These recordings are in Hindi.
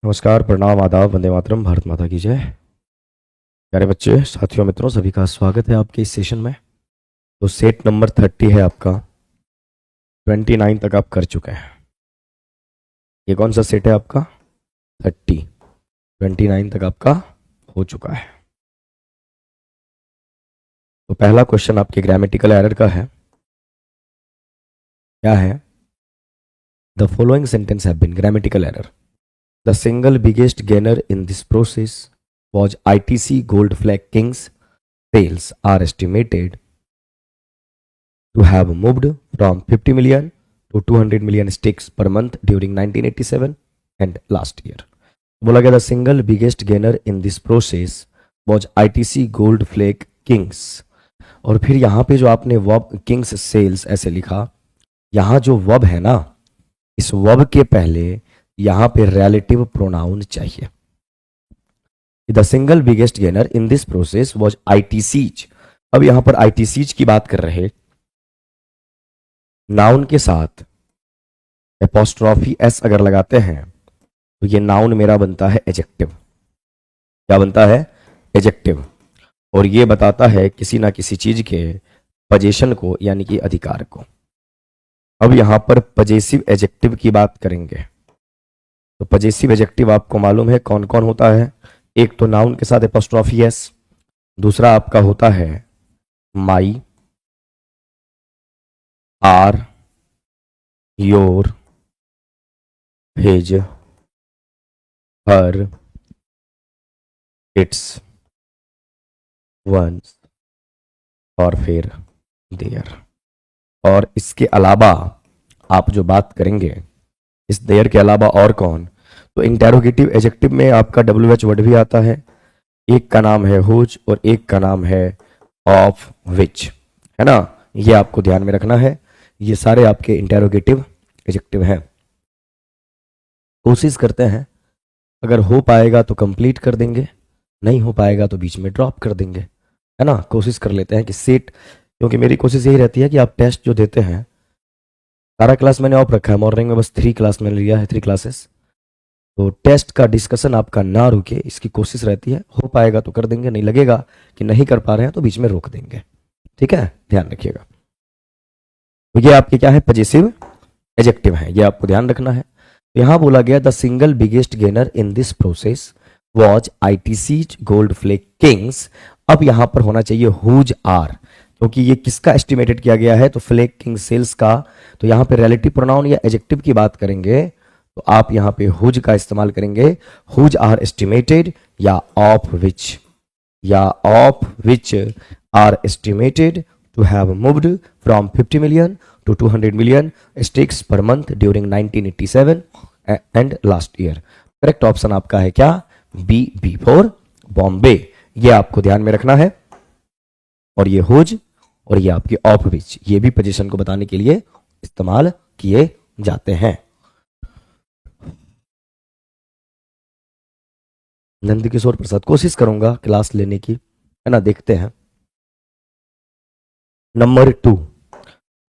नमस्कार, प्रणाम, आदाब, वंदे मातरम, भारत माता की जय। प्यारे बच्चे, साथियों, मित्रों, सभी का स्वागत है आपके इस सेशन में। तो सेट नंबर 30 है आपका। 29 तक आप कर चुके हैं। ये कौन सा सेट है आपका? 30। 29 तक आपका हो चुका है। तो पहला क्वेश्चन आपके ग्रामेटिकल एरर का है। क्या है? The following sentence have been grammatical error. The single biggest gainer in this process was ITC Gold Flag Kings. Sales are estimated to have moved from 50 million to 200 million sticks per month during 1987 and last year. बोला गया, the single biggest gainer in this process was ITC gold flag Kings. और फिर यहाँ पे जो आपने वब किंग्स सेल्स ऐसे लिखा, यहाँ जो वब है ना, इस वब के पहले यहाँ पे रिलेटिव प्रोनाउन चाहिए। The single biggest gainer in this process was ITCs। अब यहां पर ITCs की बात कर रहे, नाउन के साथ एपोस्ट्रॉफी एस अगर लगाते हैं तो ये नाउन मेरा बनता है एजेक्टिव। क्या बनता है? एजेक्टिव। और ये बताता है किसी ना किसी चीज के पोजीशन को, यानी कि अधिकार को। अब यहां पर पजेसिव एजेक्टिव की बात करेंगे। तो पजेसिव एजेक्टिव आपको मालूम है कौन कौन होता है। एक तो नाउन के साथ एपोस्ट्रॉफी एस, दूसरा आपका होता है my, our, your, his, her, its, one's और फिर देयर। और इसके अलावा आप जो बात करेंगे, इस देयर के अलावा और कौन? तो इंटेरोगेटिव एजेक्टिव में आपका WH वर्ड भी आता है। एक का नाम है हुज और एक का नाम है ऑफ विच, है ना। ये आपको ध्यान में रखना है। ये सारे आपके इंटेरोगेटिव एजेक्टिव हैं। कोशिश करते हैं, अगर हो पाएगा तो कंप्लीट कर देंगे, नहीं हो पाएगा तो बीच में ड्रॉप कर देंगे, है ना। कोशिश कर लेते हैं कि सेट, क्योंकि मेरी कोशिश यही रहती है कि आप टेस्ट जो देते हैं, सारा क्लास मैंने ऑफ रखा है, मॉर्निंग में बस 3 क्लास मैंने लिया है, 3 क्लासेस। तो टेस्ट का डिस्कशन आपका ना रुके, इसकी कोशिश रहती है। हो पाएगा तो कर देंगे, नहीं लगेगा कि नहीं कर पा रहे हैं तो बीच में रोक देंगे, ठीक है, ध्यान रखिएगा। तो ये आपके क्या है? पजेसिव एजेक्टिव है, ये आपको ध्यान रखना है। तो यहां बोला गया, the single biggest gainer in this process was ITC gold flag Kings. अब यहां पर होना चाहिए हुज आर, क्योंकि ये किसका एस्टिमेटेड किया गया है? तो फ्लैग किंग सेल्स का। तो यहां पे रिलेटिव प्रोनाउन या एजेक्टिव की बात करेंगे तो आप यहां पे हुज का इस्तेमाल करेंगे। हुज आर एस्टिमेटेड या of which are estimated to have moved from 50 million to 200 million sticks per month during 1987 and last year। Correct option आपका है क्या? B for Bombay. ये आपको ध्यान में रखना है। और ये हुज और ये आपके ऑफ विच, ये भी पोजीशन को बताने के लिए इस्तेमाल किए जाते हैं। नंदकिशोर प्रसाद, कोशिश करूंगा क्लास लेने की, है ना, देखते हैं। नंबर 2,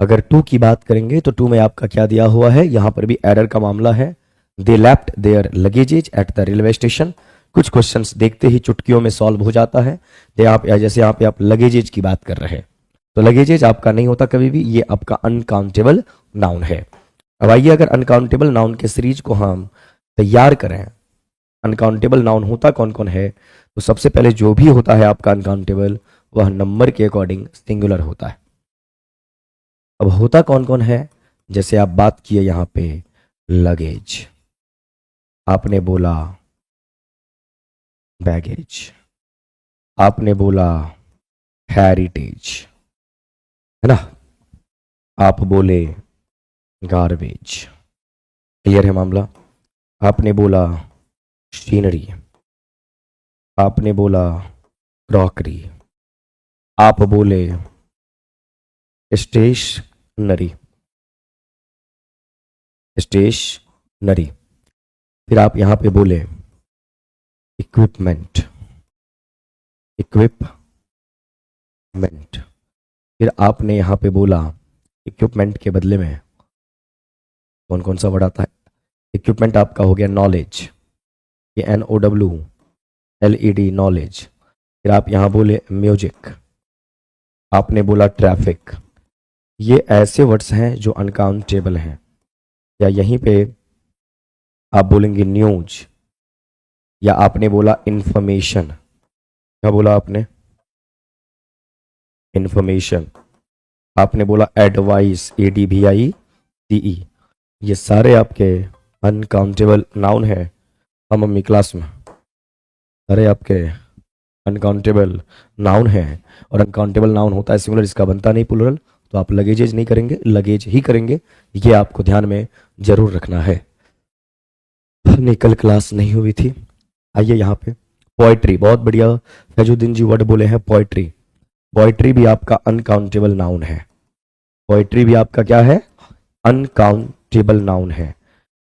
अगर 2 की बात करेंगे तो 2 में आपका क्या दिया हुआ है? यहां पर भी एरर का मामला है। They left their luggages at the railway station. कुछ क्वेश्चंस देखते ही चुटकियों में सॉल्व हो जाता है। तो आप जैसे यहाँ पे आप लगेजेज की बात कर रहे हैं, तो लगेजेज आपका नहीं होता कभी भी, ये आपका अनकाउंटेबल नाउन है। अब आइए, अगर अनकाउंटेबल नाउन के सीरीज को हम तैयार करें, अनकाउंटेबल नाउन होता कौन कौन है? तो सबसे पहले जो भी होता है आपका अनकाउंटेबल, वह नंबर के अकॉर्डिंग सिंगुलर होता है। अब होता कौन कौन है? जैसे आप बात किए यहां पे लगेज, आपने बोला बैगेज, आपने बोला हेरिटेज, है ना, आप बोले गार्बेज। क्लियर है मामला? आपने बोला मशीनरी, आपने बोला क्रॉकरी, आप बोले स्टेशनरी, फिर आप यहां पे बोले इक्विपमेंट, फिर आपने यहां पे बोला इक्विपमेंट के बदले में कौन कौन सा वर्ड आता है? इक्विपमेंट आपका हो गया नॉलेज, ये NOWLED नॉलेज, फिर आप यहाँ बोले म्यूजिक, आपने बोला ट्रैफिक। ये ऐसे वर्ड्स हैं जो अनकाउंटेबल हैं। या यहीं पे आप बोलेंगे न्यूज, या आपने बोला इंफॉर्मेशन। क्या बोला आपने? इंफॉर्मेशन। आपने बोला एडवाइस, ADVICE। ये सारे आपके अनकाउंटेबल नाउन है। हम मम्मी क्लास में सारे आपके अनकाउंटेबल नाउन है, और अनकाउंटेबल नाउन होता है सिंगुलर, इसका बनता नहीं प्लूरल। तो आप लगेजेज नहीं करेंगे, लगेज ही करेंगे। ये आपको ध्यान में जरूर रखना है। हमने कल क्लास नहीं हुई थी। आइए यहाँ पे पोइट्री, बहुत बढ़िया फैजुद्दीन जी वर्ड बोले हैं पोइट्री। पोइट्री भी आपका अनकाउंटेबल नाउन है। पोइट्री भी आपका क्या है? अनकाउंटेबल नाउन है।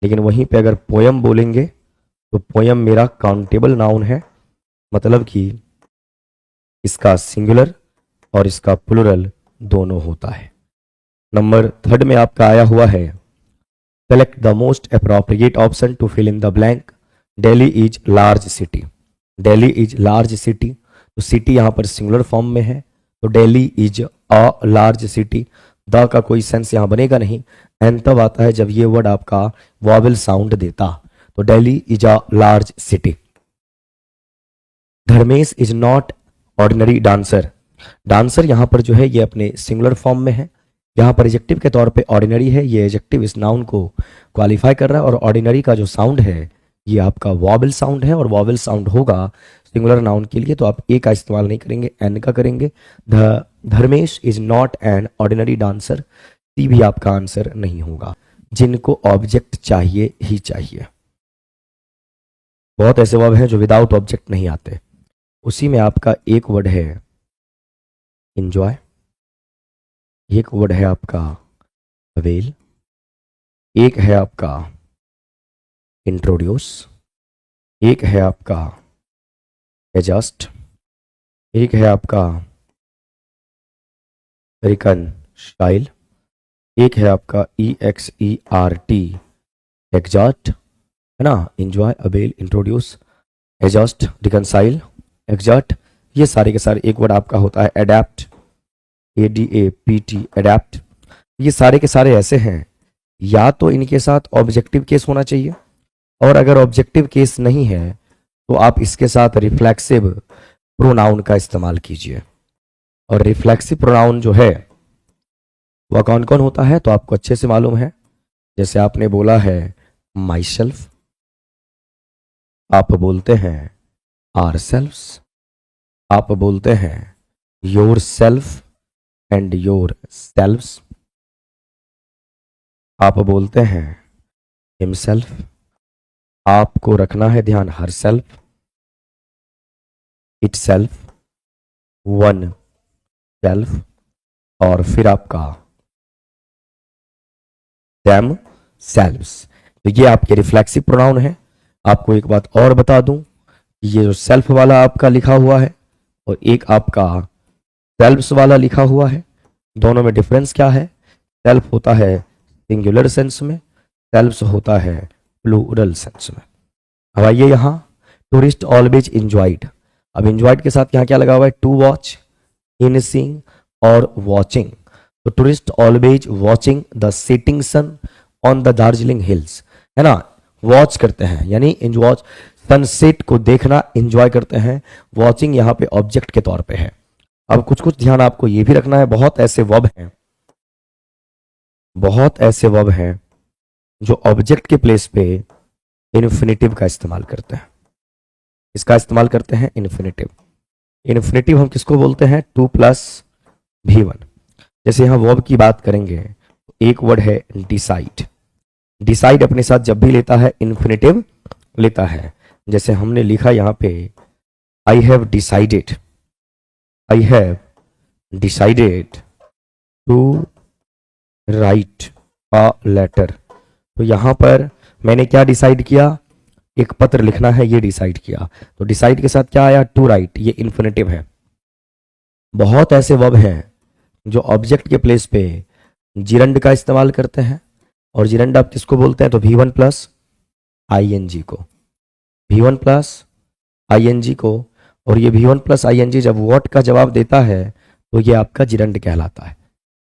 लेकिन वहीं पे अगर पोयम बोलेंगे तो पोयम मेरा काउंटेबल नाउन है, मतलब कि इसका सिंगुलर और इसका प्लूरल दोनों होता है। नंबर 3 में आपका आया हुआ है select the most appropriate option to fill in the blank. Delhi is large city. Delhi is large city, तो सिटी यहाँ पर सिंगुलर फॉर्म में है, तो Delhi is a large city. The का कोई सेंस यहाँ बनेगा नहीं। एन तब आता है जब ये वर्ड आपका वॉवेल साउंड देता, तो Delhi is a large city. Dharmesh is not ordinary dancer. Dancer यहाँ पर जो है ये अपने सिंगुलर फॉर्म में है। यहाँ पर एजेक्टिव के तौर पे ऑर्डिनरी है, ये एजेक्टिव इस नाउन को क्वालिफाई कर रहा है, और ऑर्डिनरी का जो साउंड है ये आपका वॉवेल साउंड है, और वॉवेल साउंड होगा सिंगुलर नाउन के लिए, तो आप ए का इस्तेमाल नहीं करेंगे, एन का करेंगे। Dharmesh is not an ordinary dancer, C भी आपका आंसर नहीं होगा। जिनको ऑब्जेक्ट चाहिए ही चाहिए, बहुत ऐसे वर्ब हैं जो विदाउट ऑब्जेक्ट नहीं आते। उसी में आपका एक वर्ड है इंजॉय, एक वर्ड है आपका अवेल, एक है आपका इंट्रोड्यूस, एक है आपका एडजस्ट, एक है आपका रिकनसाइल, एक है आपका EXERT एग्जॉस्ट, है ना। Enjoy, avail, introduce, adjust, reconcile, exhaust, ये सारे के सारे एक वर्ड आपका होता है एडेप्ट, ADAPT एडेप्ट। ये सारे के सारे ऐसे हैं, या तो इनके साथ ऑब्जेक्टिव केस होना चाहिए, और अगर ऑब्जेक्टिव केस नहीं है तो आप इसके साथ रिफ्लेक्सिव प्रोनाउन का इस्तेमाल कीजिए। और रिफ्लेक्सिव प्रोनाउन जो है वह कौन कौन होता है तो आपको अच्छे से मालूम है। जैसे आपने बोला है माई सेल्फ, आप बोलते हैं आर सेल्फ्स, आप बोलते हैं yourself and yourselves, आप बोलते हैं हिमसेल्फ, आपको रखना है ध्यान herself, itself, oneself, और फिर आपका देम सेल्व्स। तो ये आपके रिफ्लेक्सिव प्रोनाउन है। आपको एक बात और बता दूं, ये जो सेल्फ वाला आपका लिखा हुआ है और एक आपका सेल्व्स वाला लिखा हुआ है, दोनों में डिफरेंस क्या है? सेल्फ होता है सिंगुलर सेंस में, सेल्व्स होता है प्लूरल सेंस में। अब आइए यहाँ टूरिस्ट ऑलवेज इंजॉयड। अब इंजॉयड के साथ यहाँ क्या लगा हुआ है? टू वॉच, इन सीइंग और वॉचिंग। तो tourist always watching the setting sun on the Darjeeling hills, है ना। वॉच करते हैं यानी इंजॉय, सनसेट को देखना इंजॉय करते हैं। वॉचिंग यहाँ पे ऑब्जेक्ट के तौर पे है। अब कुछ कुछ ध्यान आपको ये भी रखना है, बहुत ऐसे वर्ब हैं, बहुत ऐसे वर्ब हैं जो ऑब्जेक्ट के प्लेस पे इन्फिनिटिव का इस्तेमाल करते हैं। इसका इस्तेमाल करते हैं इन्फिनिटिव। इन्फिनिटिव हम किसको बोलते हैं? 2+V1। जैसे यहाँ वर्ब की बात करेंगे तो एक वर्ड है डिसाइड। डिसाइड अपने साथ जब भी लेता है इन्फिनिटिव लेता है। जैसे हमने लिखा यहाँ पे I have decided, I have decided to write a letter. तो यहाँ पर मैंने क्या डिसाइड किया? एक पत्र लिखना है, ये डिसाइड किया। तो डिसाइड के साथ क्या आया? टू राइट, ये इन्फिनिटिव है। बहुत ऐसे वर्ब हैं जो ऑब्जेक्ट के प्लेस पे जिरंड का इस्तेमाल करते हैं। और जिरंड आप किसको बोलते हैं? तो V1+ING को, V1 प्लस ING को, और ये V1 प्लस ING जब व्हाट का जवाब देता है तो ये आपका जिरंड कहलाता है।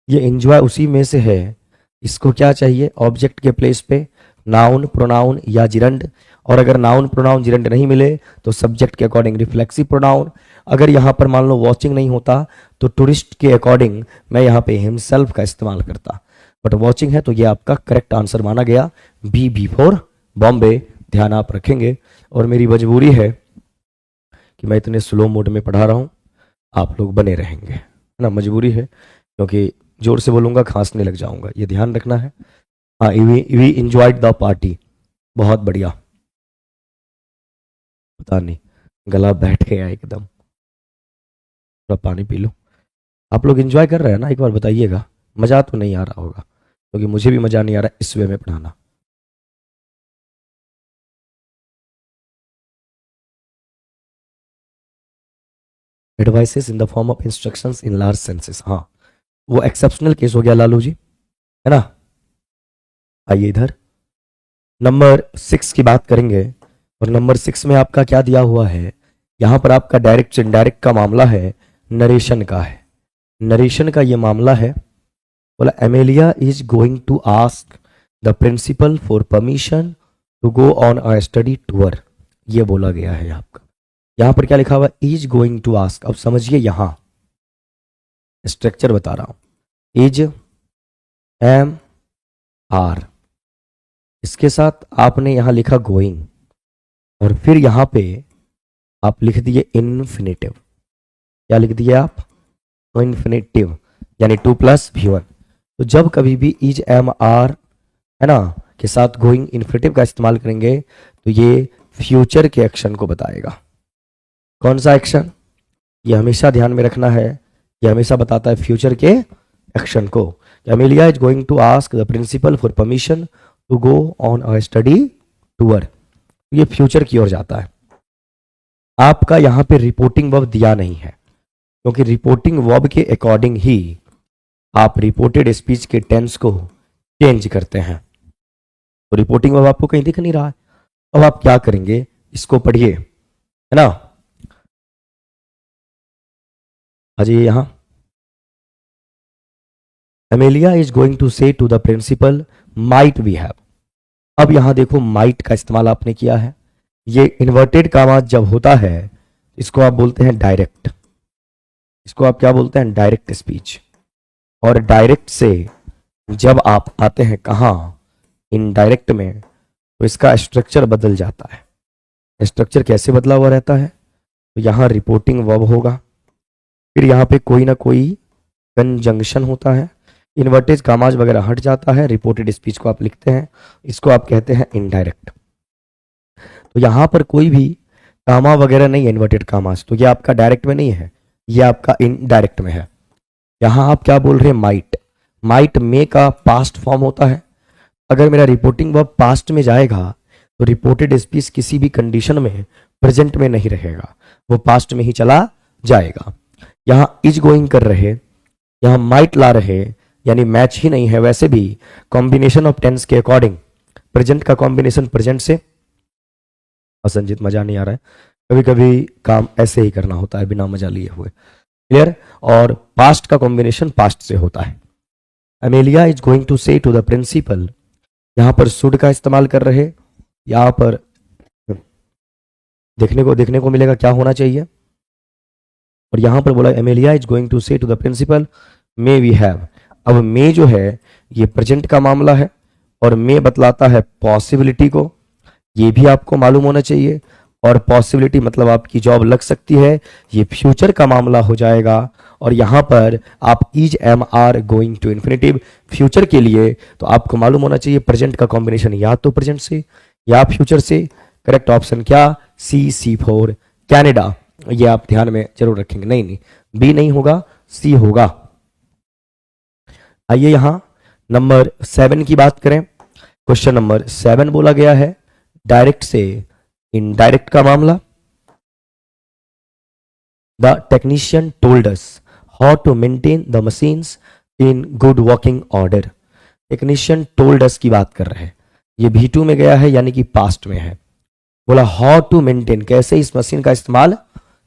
ये एंजॉय उसी में से है। इसको क्या चाहिए? ऑब्जेक्ट के प्लेस पे नाउन, प्रोनाउन या जिरंड, और अगर नाउन, प्रोनाउन, जिरंड नहीं मिले तो सब्जेक्ट के अकॉर्डिंग रिफ्लेक्सिव प्रोनाउन। अगर यहाँ पर मान लो वॉचिंग नहीं होता तो टूरिस्ट के अकॉर्डिंग मैं यहाँ पे हिमसेल्फ का इस्तेमाल करता, बट वॉचिंग है तो ये आपका करेक्ट आंसर माना गया, बी फॉर बॉम्बे। ध्यान आप रखेंगे। और मेरी मजबूरी है कि मैं इतने स्लो मोड में पढ़ा रहा हूँ, आप लोग बने रहेंगे, है ना, मजबूरी है, क्योंकि जोर से बोलूँगा खांसने लग जाऊँगा, ये ध्यान रखना है। हाँ, वी इंजॉयड द पार्टी, बहुत बढ़िया। पता नहीं गला बैठ गया एकदम, थोड़ा पानी पी लो। आप लोग एंजॉय कर रहे हैं ना? एक बार बताइएगा। मज़ा तो नहीं आ रहा होगा, क्योंकि मुझे भी मज़ा नहीं आ रहा इस वे में पढ़ाना। Advices in the form of instructions in large senses, हाँ वो एक्सेप्शनल केस हो गया लालू जी, है ना। आइए इधर नंबर 6 की बात करेंगे, और नंबर 6 में आपका क्या दिया हुआ है? यहाँ पर आपका डायरेक्ट से इनडायरेक्ट का मामला है, नरेशन का है। नरेशन का ये मामला है। बोला Amelia is going to ask the principal for permission to go on a study tour, ये बोला गया है आपका। यहाँ पर क्या लिखा हुआ? Is going to ask. अब समझिए, यहाँ स्ट्रक्चर बता रहा हूं, इज, एम, आर, इसके साथ आपने यहां लिखा गोइंग, और फिर यहां पे आप लिख दिए इन्फिनेटिव। क्या लिख दिए आप? इन्फिनेटिव, यानी 2 + V1। तो जब कभी भी इज, एम, आर, है ना, के साथ गोइंग इन्फिनेटिव का इस्तेमाल करेंगे तो ये फ्यूचर के एक्शन को बताएगा। कौन सा एक्शन? ये हमेशा ध्यान में रखना है, ये हमेशा बताता है फ्यूचर के एक्शन को। Amelia is going to ask the principal for permission to go on a study tour, ये फ्यूचर की ओर जाता है। आपका यहां पे रिपोर्टिंग वर्ब दिया नहीं है, क्योंकि रिपोर्टिंग वर्ब के अकॉर्डिंग ही आप रिपोर्टेड स्पीच के टेंस को चेंज करते हैं। तो रिपोर्टिंग वर्ब आपको कहीं दिख नहीं रहा है। अब आप क्या करेंगे? इसको पढ़िए, है ना। अजय यहां Amelia is going to say to the principal might we have. अब यहां देखो, माइट का इस्तेमाल आपने किया है। ये इन्वर्टेड कामा जब होता है इसको आप बोलते हैं डायरेक्ट, इसको आप क्या बोलते हैं? Direct speech. और डायरेक्ट से जब आप आते हैं कहां? इनडायरेक्ट में, तो इसका स्ट्रक्चर बदल जाता है। स्ट्रक्चर कैसे बदला हुआ रहता है? तो यहां रिपोर्टिंग वर्ब होगा, फिर यहां पे कोई ना कोई कंजंक्शन होता है, इन्वर्टेड कामाज वगैरह हट जाता है, रिपोर्टेड स्पीच को आप लिखते हैं, इसको आप कहते हैं इनडायरेक्ट। तो यहां पर कोई भी कामा वगैरह नहीं है, इन्वर्टेड कामाज, तो ये आपका डायरेक्ट में नहीं है, ये आपका इनडायरेक्ट में है। यहां आप क्या बोल रहे हैं? माइट। माइट मे का पास्ट फॉर्म होता है। अगर मेरा रिपोर्टिंग वर्ब पास्ट में जाएगा तो रिपोर्टेड स्पीच किसी भी कंडीशन में प्रेजेंट में नहीं रहेगा, वो पास्ट में ही चला जाएगा। यहां इज गोइंग कर रहे, यहां माइट ला रहे, यानी मैच ही नहीं है। वैसे भी कॉम्बिनेशन ऑफ टेंस के अकॉर्डिंग प्रेजेंट का कॉम्बिनेशन प्रेजेंट से, असंजित मजा नहीं आ रहा है, कभी कभी काम ऐसे ही करना होता है बिना मजा लिए हुए, क्लियर। और पास्ट का कॉम्बिनेशन पास्ट से होता है। Amelia is going to say to the principal, यहां पर शुड का इस्तेमाल कर रहे, यहां पर देखने को मिलेगा क्या होना चाहिए, और यहां पर बोला Amelia is going to say to the principal may we have. अब मे जो है ये प्रेजेंट का मामला है, और मे बतलाता है पॉसिबिलिटी को, ये भी आपको मालूम होना चाहिए। और पॉसिबिलिटी मतलब आपकी जॉब लग सकती है, ये फ्यूचर का मामला हो जाएगा। और यहां पर आप is, am, are, going to infinitive future के लिए, तो आपको मालूम होना चाहिए प्रेजेंट का कॉम्बिनेशन या तो प्रेजेंट से या फ्यूचर से। करेक्ट ऑप्शन क्या? सी फॉर कैनेडा। ये आप ध्यान में जरूर रखेंगे। नहीं, बी नहीं होगा, सी होगा। आइए यहां नंबर 7 की बात करें। क्वेश्चन नंबर 7 बोला गया है डायरेक्ट से इनडायरेक्ट का मामला। The technician told us how to maintain the machines in good working order. Technician told us की बात कर रहे हैं, ये V2 में गया है, यानी कि पास्ट में है। बोला हाउ टू मेंटेन, कैसे इस मशीन का इस्तेमाल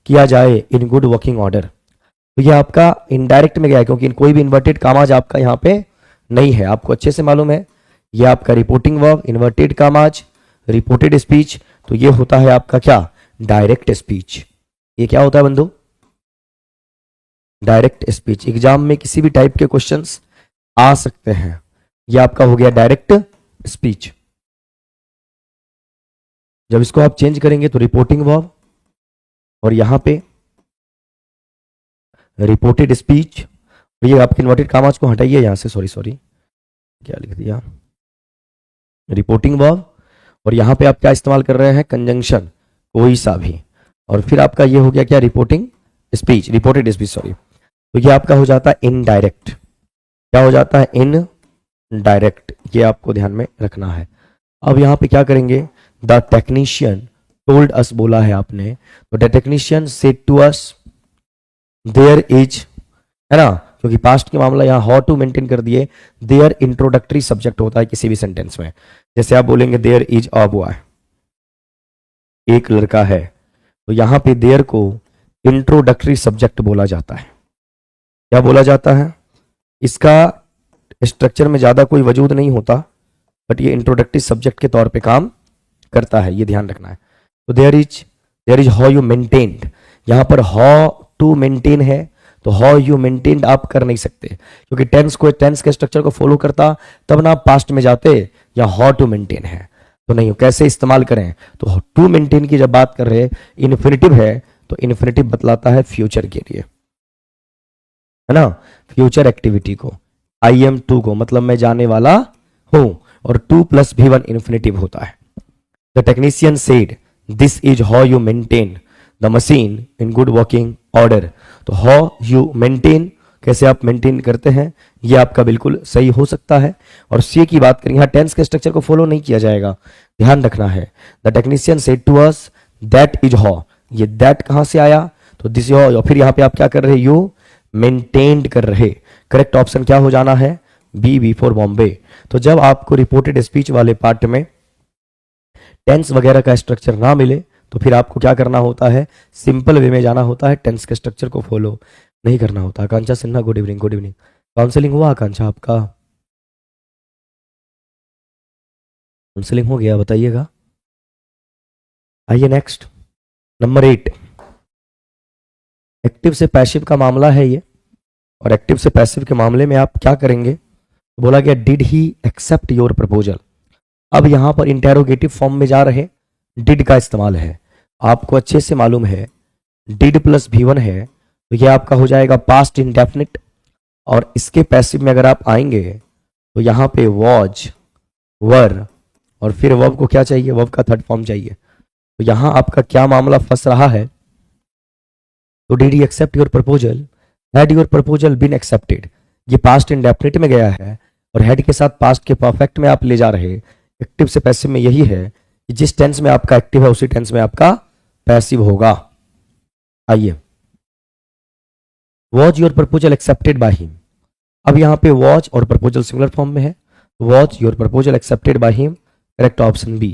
किया जाए इन गुड वर्किंग ऑर्डर। तो ये आपका इनडायरेक्ट में गया है, क्योंकि कोई भी इन्वर्टेड कामाज आपका यहाँ पे नहीं है, आपको अच्छे से मालूम है। ये आपका reporting verb, inverted commas, reported speech, तो ये होता है आपका क्या, डायरेक्ट स्पीच। ये क्या होता है बंधु, डायरेक्ट स्पीच। एग्जाम में किसी भी टाइप के क्वेश्चंस आ सकते हैं। ये आपका हो गया डायरेक्ट स्पीच। जब इसको आप चेंज करेंगे तो रिपोर्टिंग वर्ब, और यहां पे रिपोर्टेड स्पीच, ये आपके इन्वर्टेड कामाज को हटाइए यहां से, सॉरी सॉरी क्या लिख दिया, रिपोर्टिंग वर्ब, और यहां पे आप क्या इस्तेमाल कर रहे हैं, कंजंक्शन कोई सा भी, और फिर आपका ये हो गया क्या, reporting speech, reported speech sorry. तो ये आपका हो जाता है इनडायरेक्ट। क्या हो जाता है, इन डायरेक्ट, ये आपको ध्यान में रखना है। अब यहां पे क्या करेंगे, द टेक्नीशियन टोल्ड अस, बोला है आपने, तो the technician said to us there is, है ना, क्योंकि पास्ट के मामला यहाँ हाउ टू मेंटेन कर दिए, देयर इंट्रोडक्टरी सब्जेक्ट होता है किसी भी सेंटेंस में। जैसे आप बोलेंगे देयर इज अ बॉय, एक लड़का है, तो यहां पे देयर को इंट्रोडक्टरी सब्जेक्ट बोला जाता है। क्या बोला जाता है, इसका स्ट्रक्चर में ज्यादा कोई वजूद नहीं होता, बट ये इंट्रोडक्टरी सब्जेक्ट के तौर पे काम करता है, ये ध्यान रखना है। तो there is how you maintained, यहां पर हाउ टू मेंटेन है, तो हाउ यू मेंटेन्ड आप कर नहीं सकते, क्योंकि टेंस के स्ट्रक्चर को फॉलो करता तब ना आप पास्ट में जाते, या हाउ टू मेंटेन है तो नहीं। कैसे इस्तेमाल करें, तो टू मेंटेन की जब बात कर रहे, इन्फिनिटिव है, तो इन्फिनिटिव बतलाता है फ्यूचर के लिए, है ना, फ्यूचर एक्टिविटी को। आई एम टू को मतलब मैं जाने वाला हूं, और टू प्लस भी वन इन्फिनिटिव होता है। The technician said this is how you maintain the machine in good working order. तो हाउ यू मेंटेन, कैसे आप मेंटेन करते हैं, ये आपका बिल्कुल सही हो सकता है। और सी की बात करें, यहाँ टेंस के स्ट्रक्चर को फॉलो नहीं किया जाएगा, ध्यान रखना है। The technician said to us that is how, ये दैट कहां से आया, तो दिस और फिर यहाँ पे आप क्या कर रहे, यू मेंटेन्ड कर रहे। करेक्ट ऑप्शन क्या हो जाना है, बी फॉर बॉम्बे। तो जब आपको रिपोर्टेड स्पीच वाले पार्ट में टेंस वगैरह का स्ट्रक्चर ना मिले, तो फिर आपको क्या करना होता है, सिंपल वे में जाना होता है, टेंस के स्ट्रक्चर को फॉलो नहीं करना होता। Akanksha Sinha, good evening, good evening. Counselling हुआ आकांक्षा आपका, काउंसलिंग हो गया, बताइएगा। आइए नेक्स्ट, नंबर 8, एक्टिव से पैसिव का मामला है ये। और एक्टिव से पैसिव के मामले में आप क्या करेंगे, तो बोला गया did he accept your proposal. अब यहां पर इंटेरोगेटिव फॉर्म में जा रहे, डिड का इस्तेमाल है, आपको अच्छे से मालूम है, डिड प्लस V1 है, तो ये आपका हो जाएगा पास्ट इंडेफिनिट। और इसके पैसिव में अगर आप आएंगे, तो यहां पे वॉज, वर, और फिर वर्ब को क्या चाहिए, वर्ब का थर्ड फॉर्म चाहिए। तो यहां आपका क्या मामला फंस रहा है, तो did he accept your proposal, had your proposal been accepted, ये पास्ट इंडेफिनिट में गया है, और हैड के साथ पास्ट के परफेक्ट में आप ले जा रहे। एक्टिव से पैसिव में यही है कि जिस टेंस में आपका एक्टिव है उसी टेंस में आपका पैसिव होगा। आइए, was your proposal accepted by him. अब यहां पे वॉच और प्रपोजल सिंगुलर फॉर्म में है, watch your proposal accepted by him, correct option B.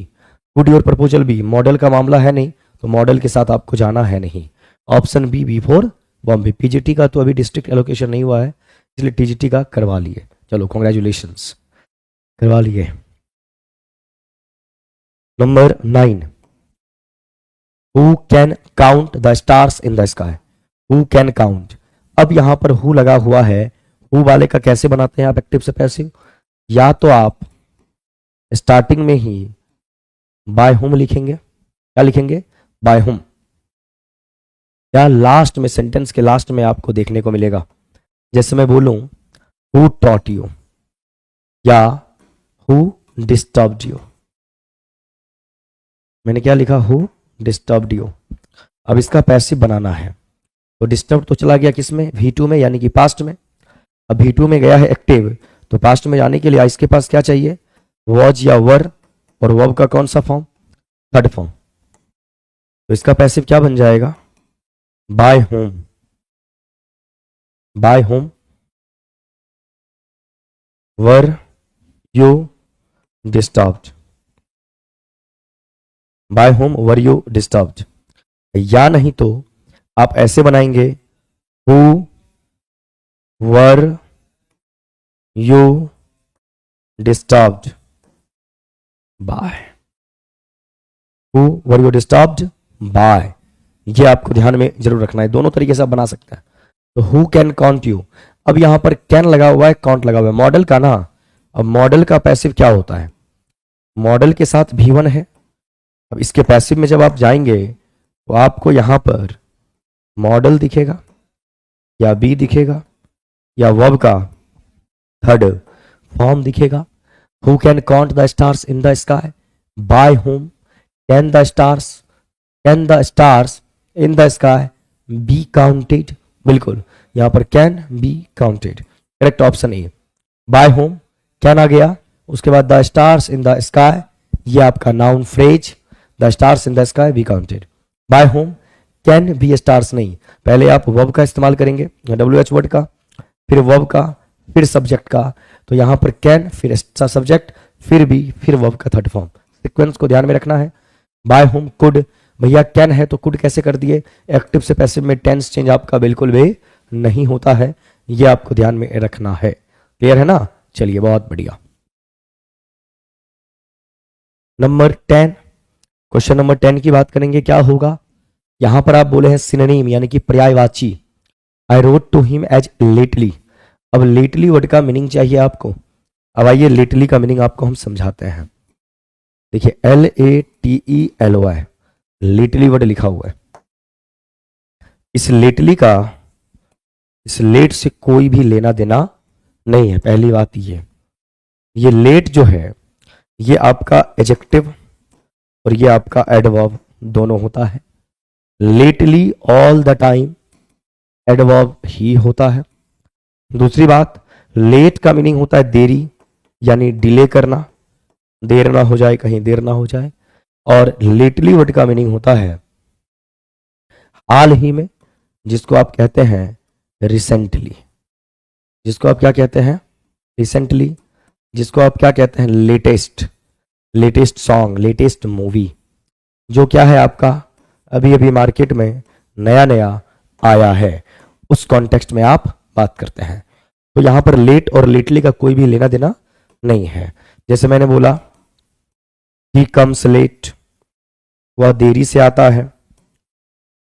Could your proposal be, modal का मामला है नहीं, तो मॉडल के साथ आपको जाना है नहीं, option B for Bombay. PGT का तो अभी डिस्ट्रिक्ट एलोकेशन नहीं हुआ है, इसलिए टीजीटी का करवा लिए, चलो कॉन्ग्रेचुलेशंस, करवा लिए। Number 9, who can count the stars in the sky, who can count. अब यहां पर हु लगा हुआ है, हु वाले का कैसे बनाते हैं आप एक्टिव से पैसिव, या तो आप स्टार्टिंग में ही बाय हुम लिखेंगे, क्या लिखेंगे, बाय हुम, या लास्ट में सेंटेंस के लास्ट में आपको देखने को मिलेगा, जैसे मैं बोलूं हु टॉट यू, या हु डिस्टर्ब्ड यू, मैंने क्या लिखा, हु डिस्टर्ब्ड यू। अब इसका पैसिव बनाना है, तो डिस्टर्ब तो चला गया किसमें, V2 में, यानी कि पास्ट में। अब V2 में गया है एक्टिव, तो पास्ट में जाने के लिए इसके पास क्या चाहिए, वॉज या वर, और वर्ब का कौन सा फॉर्म, थर्ड फॉर्म। तो इसका पैसिव क्या बन जाएगा, by whom, by whom were you disturbed. By whom were you disturbed, या नहीं तो आप ऐसे बनाएंगे, who were you disturbed by, who were you disturbed by. ये आपको ध्यान में जरूर रखना है, दोनों तरीके से आप बना सकते हैं। तो हु कैन काउंट यू, अब यहां पर कैन लगा हुआ है, काउंट लगा हुआ है मॉडल का ना। अब मॉडल का पैसिव क्या होता है, मॉडल के साथ भी1 है। अब इसके पैसिव में जब आप जाएंगे तो आपको यहां पर मॉडल दिखेगा या बी दिखेगा या वर्ब का थर्ड फॉर्म दिखेगा। Who can count the stars in the sky, by whom can the stars in the sky be counted. बिल्कुल, यहां पर can be counted correct option A. By whom can आ गया, उसके बाद the stars in the sky, ये आपका noun phrase, the stars in the sky be counted. By whom can be stars नहीं, पहले आप वर्ब का इस्तेमाल करेंगे, WH वर्ड का, फिर वर्ब का, फिर सब्जेक्ट का। तो यहां पर कैन, फिर सब्जेक्ट, फिर बी, फिर वर्ब का थर्ड फॉर्म। सीक्वेंस को ध्यान में रखना है। बाय होम कुड, भैया कैन है तो कुड कैसे कर दिए, एक्टिव से पैसिव में टेंस चेंज आपका बिल्कुल भी नहीं होता है, ये आपको ध्यान में रखना है। क्लियर है ना, चलिए बहुत बढ़िया। नंबर 10, क्वेश्चन नंबर 10 की बात करेंगे, क्या होगा। यहां पर आप बोले हैं सिनोनिम यानी कि पर्यायवाची, I wrote to him as lately. अब लेटली वर्ड का मीनिंग चाहिए आपको, अब आइए लेटली का मीनिंग आपको हम समझाते हैं। देखिए LATELY लेटली वर्ड लिखा हुआ है। इस लेटली का इस लेट से कोई भी लेना देना नहीं है, पहली बात ये लेट जो है ये आपका एडजेक्टिव और ये आपका एडवर्ब दोनों होता है। Lately all the time adverb ही होता है। दूसरी बात, लेट का मीनिंग होता है देरी यानी डिले करना, देर ना हो जाए, कहीं देर ना हो जाए। और लेटली वर्ड का मीनिंग होता है हाल ही में, जिसको आप कहते हैं रिसेंटली, जिसको आप क्या कहते हैं रिसेंटली, जिसको आप क्या कहते हैं लेटेस्ट सॉन्ग, लेटेस्ट मूवी, जो क्या है आपका अभी अभी मार्केट में नया नया आया है, उस कॉन्टेक्स्ट में आप बात करते हैं। तो यहां पर लेट और लेटली का कोई भी लेना देना नहीं है। जैसे मैंने बोला ही कम्स लेट, वह देरी से आता है।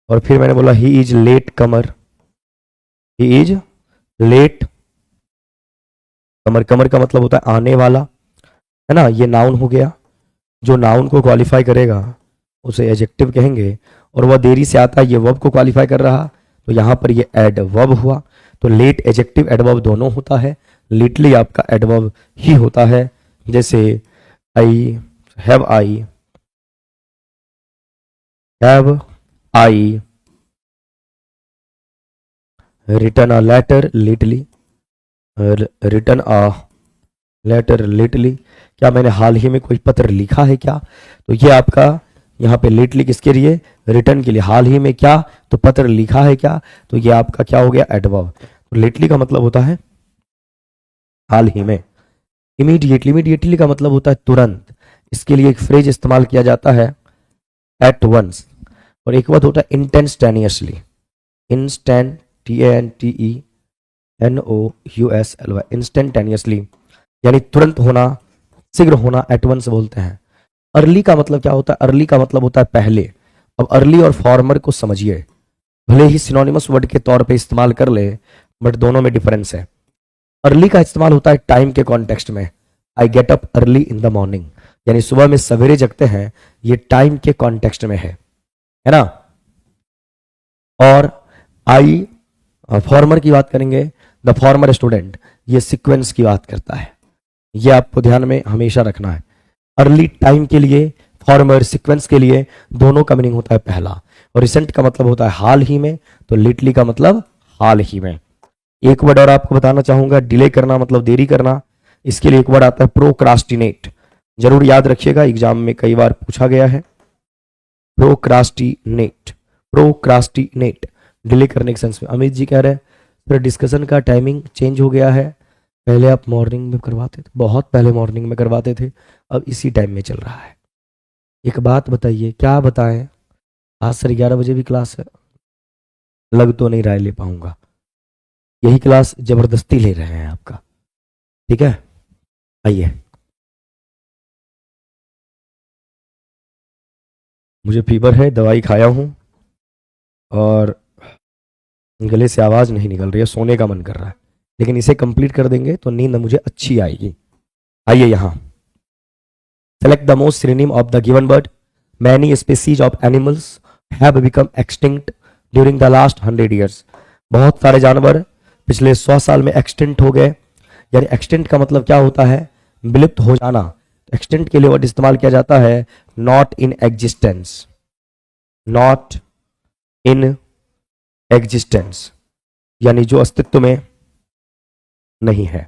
और फिर मैंने बोला he is late comer, he is late comer, comer का मतलब होता है आने वाला, है ना, ये नाउन हो गया। जो नाउन को क्वालिफाई करेगा उसे एडजेक्टिव कहेंगे, और वह देरी से आता है ये वर्ब को क्वालिफाई कर रहा, तो यहां पर ये एडवर्ब हुआ। तो लेट एडजेक्टिव एडवर्ब दोनों होता है, लेटली आपका एडवर्ब ही होता है। जैसे I have I written a letter lately, written a letter lately, क्या मैंने हाल ही में कोई पत्र लिखा है क्या। तो ये आपका यहाँ पे लेटली किसके लिए, रिटर्न के लिए। हाल ही में क्या, तो पत्र लिखा है क्या, तो ये आपका क्या हो गया एडवर्ब। तो लेटली का मतलब होता है हाल ही में। इमीडिएटली का मतलब होता है तुरंत, इसके लिए एक फ्रेज इस्तेमाल किया जाता है एट वंस। और एक बात होता है इंस्टेंटेनियसली, इंस्टेंटेनियसली यानी तुरंत होना, शीघ्र होना, एट वंस बोलते हैं। अर्ली का मतलब क्या होता है, अर्ली का मतलब होता है पहले। अब अर्ली और फॉर्मर को समझिए, भले ही सिनोनिमस वर्ड के तौर पे इस्तेमाल कर ले, बट दोनों में डिफरेंस है। अर्ली का इस्तेमाल होता है टाइम के कॉन्टेक्स्ट में, I get up early in the morning, यानी सुबह में सवेरे जगते हैं, ये टाइम के कॉन्टेक्स्ट में है ना। और आई फॉर्मर की बात करेंगे, द फॉर्मर स्टूडेंट, ये सीक्वेंस की बात करता है, ये आपको ध्यान में हमेशा रखना है। अर्ली टाइम के लिए, फॉर्मर सीक्वेंस के लिए, दोनों का मीनिंग होता है पहला। और रिसेंट का मतलब होता है हाल ही में, तो लेटली का मतलब हाल ही में। एक वर्ड और आपको बताना चाहूंगा, डिले करना मतलब देरी करना, इसके लिए एक वर्ड आता है प्रोक्रास्टिनेट, जरूर याद रखिएगा, एग्जाम में कई बार पूछा गया है। प्रोक्रास्टिनेट डिले करने के सेंस में। अमित जी कह रहे हैं फिर डिस्कशन का टाइमिंग चेंज हो गया है, पहले आप मॉर्निंग में करवाते थे, बहुत पहले मॉर्निंग में करवाते थे, अब इसी टाइम में चल रहा है। एक बात बताइए, क्या बताएं? आज से 11 बजे भी क्लास है, लग तो नहीं रहा है ले पाऊंगा। यही क्लास जबरदस्ती ले रहे हैं आपका, ठीक है? आइए। मुझे फीवर है, दवाई खाया हूँ, और गले से आवाज़ नहीं निकल रही है, सोने का मन कर रहा है, लेकिन इसे कंप्लीट कर देंगे तो नींद मुझे अच्छी आएगी। आइए यहाँ। Select the most synonym of the given word. Many species of animals have become extinct during the last 100 years। बहुत सारे जानवर पिछले 100 साल में एक्सटिंक्ट हो गए। यानी एक्सटिंक्ट का मतलब क्या होता है? विलुप्त हो जाना। तो एक्सटिंक्ट के लिए वर्ड इस्तेमाल किया जाता है not in existence. Not in existence यानी जो अस्तित्व में नहीं है।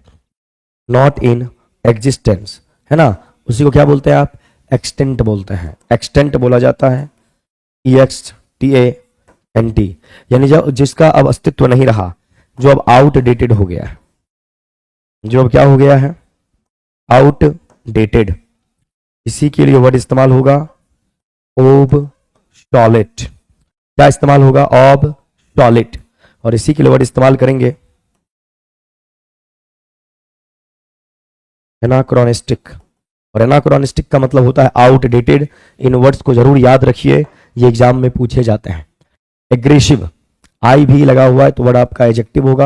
नॉट इन एग्जिस्टेंस है ना, उसी को क्या बोलते हैं आप? एक्सटेंट बोलते हैं। एक्सटेंट बोला जाता है EXTANT, यानी जो जिसका अब अस्तित्व नहीं रहा, जो अब आउटडेटेड हो गया है। जो अब क्या हो गया है? आउटडेटेड। इसी के लिए वर्ड इस्तेमाल होगा ऑब्सोलेट। क्या इस्तेमाल होगा? ऑब्सोलेट। और इसी के लिए वर्ड इस्तेमाल करेंगे एनाक्रोनिस्टिक। और एनाक्रोनिस्टिक का मतलब होता है आउटडेटेड। इन वर्ड्स को जरूर याद रखिए, ये एग्जाम में पूछे जाते हैं। एग्रेसिव, आई भी लगा हुआ है तो वर्ड आपका एडजेक्टिव होगा।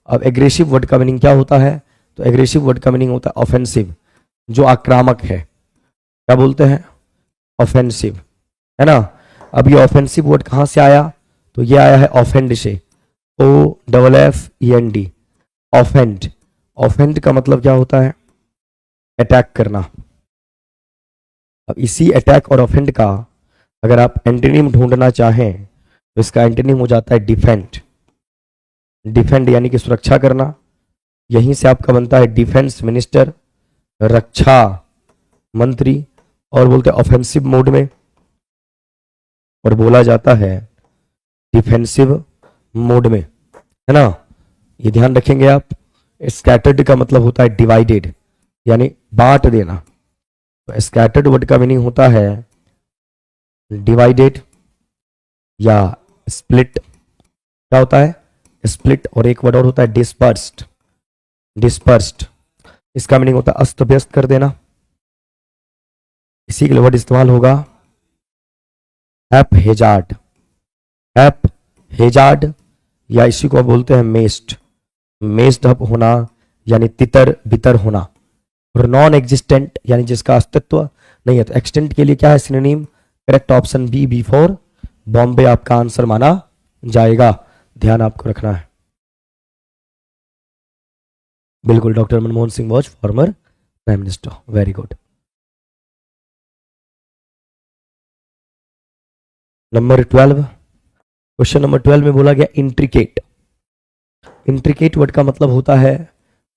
अब एग्रेसिव वर्ड का मीनिंग क्या होता है? तो एग्रेसिव वर्ड का मीनिंग होता है ऑफेंसिव, जो आक्रामक है। क्या बोलते हैं? ऑफेंसिव, है ना। अब ये ऑफेंसिव वर्ड कहां से आया? तो ये आया है ऑफेंड से, OFFEND। ऑफेंड, ऑफेंड का मतलब क्या होता है? अटैक करना। अब इसी अटैक और ऑफेंड का अगर आप एंटोनिम ढूंढना चाहें तो इसका एंटोनिम हो जाता है डिफेंड। डिफेंड यानी कि सुरक्षा करना। यहीं से आपका बनता है डिफेंस मिनिस्टर, रक्षा मंत्री। और बोलते हैं ऑफेंसिव मोड में, और बोला जाता है डिफेंसिव मोड में, है ना। ये ध्यान रखेंगे आप। स्कैटर्ड का मतलब होता है डिवाइडेड, यानी बांट देना। तो स्कैटर्ड वर्ड का मीनिंग होता है डिवाइडेड या स्प्लिट। क्या होता है? स्प्लिट। और एक वर्ड और होता है डिस्पर्स्ड। डिस्पर्स्ड इसका मीनिंग होता है अस्त व्यस्त कर देना। इसी के लिए वर्ड इस्तेमाल होगा हैपहेजार्ड। हैपहेजार्ड या इसी को बोलते हैं मेस्ड। मेस्ड अप होना यानी तितर बितर होना। और नॉन एग्जिस्टेंट यानी जिसका अस्तित्व नहीं है। तो एक्सटेंट के लिए क्या है synonym? Correct option B, B4 Bombay आपका आंसर माना जाएगा। ध्यान आपको रखना है। बिल्कुल, doctor Manmohan Singh was former prime minister. Very good. Number 12, question number 12 में बोला गया इंट्रिकेट। इंट्रिकेट वर्ड का मतलब होता है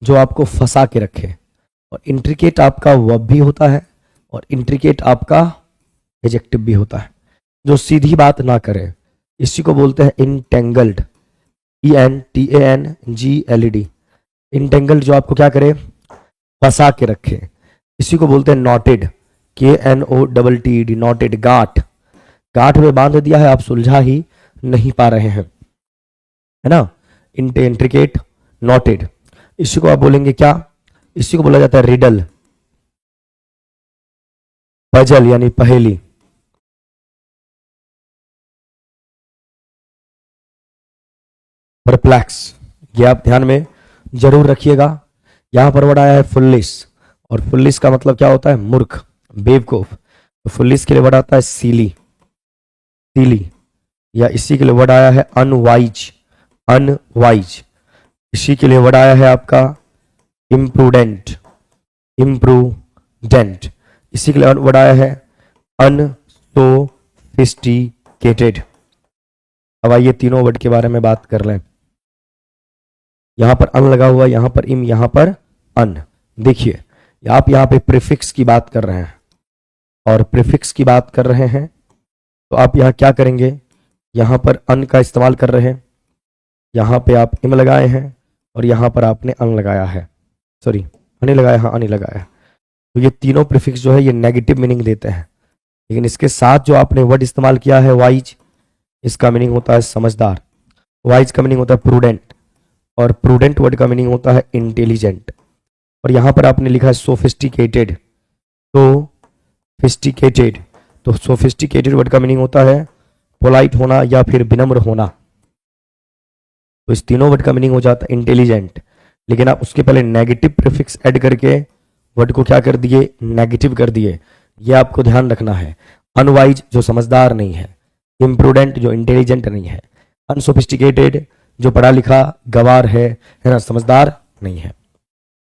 जो आपको फंसा के रखे। और इंट्रिकेट आपका वर्ब भी होता है, और इंट्रिकेट आपका एडजेक्टिव भी होता है। जो सीधी बात ना करे, इसी को बोलते हैं इंटेंगल्ड। ENTANGLED। इंटेंगल्ड जो आपको क्या करे? फंसा के रखे। इसी को बोलते हैं नॉटेड। KNOTTED, noted. गांठ, गांठ में बांध दिया है, आप सुलझा ही नहीं पा रहे हैं, है ना। Intricate, noted. इसी को आप बोलेंगे क्या? इसी को बोला जाता है रिडल। पजल यानी पहेली। परप्लेक्स, ये आप ध्यान में जरूर रखिएगा। यहां पर वर्ड आया है फुल्लिश, और फुल्लिश का मतलब क्या होता है? मूर्ख, बेवकूफ। तो फुल्लिश के लिए वर्ड आता है सीली। सीली या इसी के लिए वर्ड आया है अनवाइज। अनवाइज। इसी के लिए वर्ड आया है आपका इम्प्रूडेंट। इम्प्रूडेंट। इसी के लिए वर्ड आया है अनसोफिस्टिकेटेड। अब आइए तीनों वर्ड के बारे में बात कर लें। यहां पर अन लगा हुआ, यहां पर इम, यहां पर अन। देखिए आप यहां पे प्रीफिक्स की बात कर रहे हैं, और प्रीफिक्स की बात कर रहे हैं तो आप यहां क्या करेंगे? यहां पर अन का इस्तेमाल कर रहे हैं, यहां पे आप इम लगाए हैं, और यहां पर आपने अन लगाया है। सॉरी, अन लगाया, हाँ अन लगाया है। तो ये तीनों प्रीफिक्स जो है ये नेगेटिव मीनिंग देते हैं। लेकिन इसके साथ जो आपने वर्ड इस्तेमाल किया है वाइज, इसका मीनिंग होता है समझदार। वाइज का मीनिंग होता है प्रूडेंट, और प्रूडेंट वर्ड का मीनिंग होता है इंटेलिजेंट। और यहां पर आपने लिखा है सोफिस्टिकेटेड, सोफिस्टिकेटेड, तो सोफिस्टिकेटेड वर्ड का मीनिंग होता है पोलाइट होना या फिर विनम्र होना। तो इस तीनों वर्ड का मीनिंग हो जाता है इंटेलिजेंट, लेकिन आप उसके पहले नेगेटिव प्रीफिक्स ऐड करके वर्ड को क्या कर दिए, नेगेटिव कर दिए। ये आपको ध्यान रखना है। अनवाइज जो समझदार नहीं है, इम्प्रूडेंट जो इंटेलिजेंट नहीं है, अनसोफिस्टिकेटेड जो पढ़ा लिखा गवार है ना, समझदार नहीं है।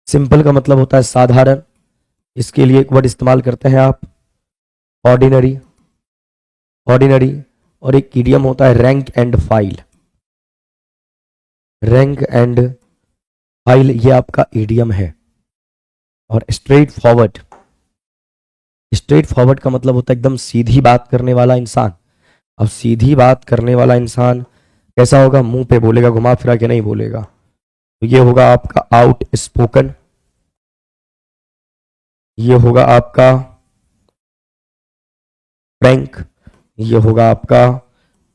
सिंपल का मतलब होता है साधारण, इसके लिए एक वर्ड इस्तेमाल करते हैं आप ऑर्डिनरी, ऑर्डिनरी। और एक इडियम होता है rank and file, rank and file, ये आपका इडियम है। और स्ट्रेट फॉरवर्ड, स्ट्रेट फॉरवर्ड का मतलब होता है एकदम सीधी बात करने वाला इंसान। अब सीधी बात करने वाला इंसान कैसा होगा, मुंह पे बोलेगा, घुमा फिरा के नहीं बोलेगा। तो ये होगा आपका आउट स्पोकन, ये होगा आपका फ्रैंक, ये होगा आपका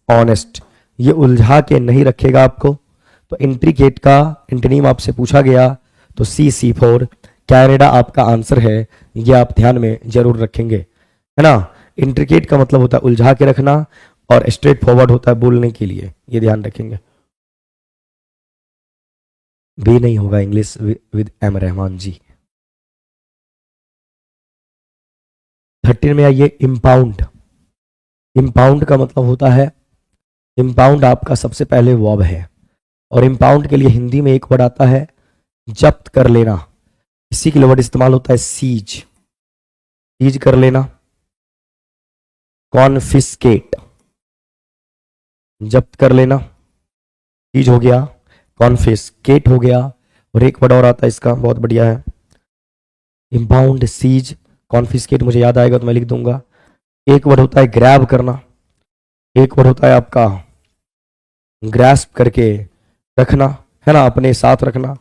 ऑनेस्ट। ये उलझा के नहीं रखेगा आपको। तो इंट्रिकेट का एंटोनिम आपसे पूछा गया तो C4 कैनेडा आपका आंसर है। ये आप ध्यान में जरूर रखेंगे, है ना। इंट्रिकेट का मतलब होता है उलझा के रखना, और स्ट्रेट फॉरवर्ड होता है बोलने के लिए, ये ध्यान रखेंगे। भी नहीं होगा इंग्लिश विद M रहमान जी। 13 में आइए इम्पाउंड। इम्पाउंड का मतलब होता है, इम्पाउंड आपका सबसे पहले वर्ब है, और इम्पाउंड के लिए हिंदी में एक वर्ड आता है जब्त कर लेना। इसी के लिए वर्ड इस्तेमाल होता है सीज, सीज कर लेना। कॉन्फिस्केट जब्त कर लेना, सीज हो गया, कॉन्फिस्केट हो गया, और एक वर्ड और आता है इसका बहुत बढ़िया है, इम्पाउंड, सीज, कॉन्फिस्केट। मुझे याद आएगा तो मैं लिख दूंगा। एक वर्ड होता है ग्रैब करना, एक वर्ड होता है आपका ग्रैस्प करके रखना, है ना, अपने साथ रखना।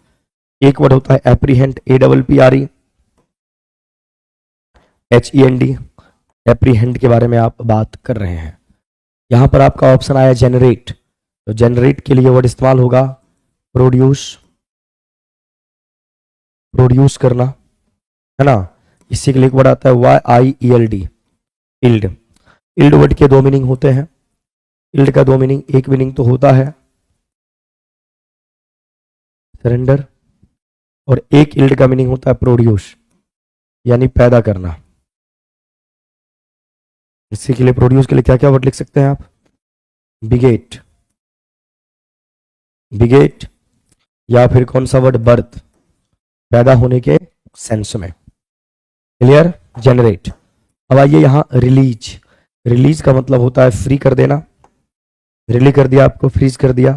एक वर्ड होता है एप्रीहेंड, APPREHEND, एप्रीहेंड के बारे में आप बात कर रहे हैं। यहां पर आपका ऑप्शन आया जेनरेट, तो जेनरेट के लिए वर्ड इस्तेमाल होगा प्रोड्यूस, प्रोड्यूस करना, है ना। इसी के लिए एक वर्ड आता है YIELD, इल्ड। इल्ड वर्ड के दो मीनिंग होते हैं। इल्ड का दो मीनिंग, एक मीनिंग तो होता है सरेंडर, और एक इल्ड का मीनिंग होता है प्रोड्यूस, यानी पैदा करना। इसी के लिए प्रोड्यूस के लिए क्या क्या वर्ड लिख सकते हैं आप, बिगेट, बिगेट, या फिर कौन सा वर्ड, बर्थ, पैदा होने के सेंस में। Clear, generate. अब आइए यहां रिलीज। रिलीज का मतलब होता है फ्री कर देना, रिलीज कर दिया आपको, फ्रीज कर दिया,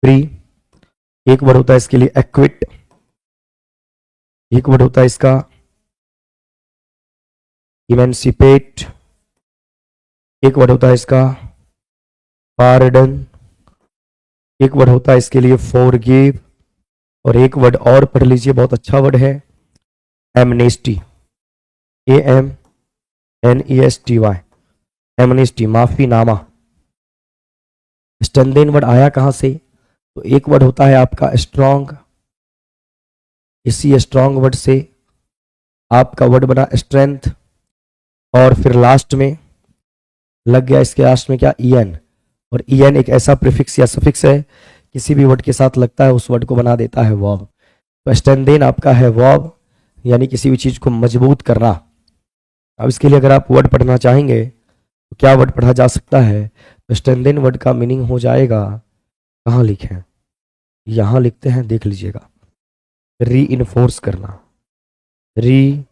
फ्री। एक वर्ड होता है इसके लिए एक्विट, एक वर्ड होता है इसका इमेंसिपेट, एक वर्ड होता है इसका पार्डन, एक वर्ड होता है इसके लिए फॉरगिव, और एक वर्ड और पढ़ लीजिए, बहुत अच्छा वर्ड है, एमनेस्टी, AMNESTY, एमनेस्टी, माफी नामा। स्टैंडेन वर्ड आया कहां से, तो एक वर्ड होता है आपका स्ट्रॉन्ग, इसी स्ट्रॉन्ग वर्ड से आपका वर्ड बना स्ट्रेंथ, और फिर लास्ट में लग गया इसके लास्ट में क्या, EN, और EN एक ऐसा प्रीफिक्स या सफिक्स है, किसी भी वर्ड के साथ लगता है उस वर्ड को बना देता है वर्ब। तो स्टैंडेन आपका है वर्ब, यानी किसी भी चीज को मजबूत करना। अब इसके लिए अगर आप वर्ड पढ़ना चाहेंगे तो क्या वर्ड पढ़ा जा सकता है, तो स्टैंडेन वर्ड का मीनिंग हो जाएगा, कहाँ लिखे हैं, यहां लिखते हैं, देख लीजिएगा, री इनफोर्स करना, री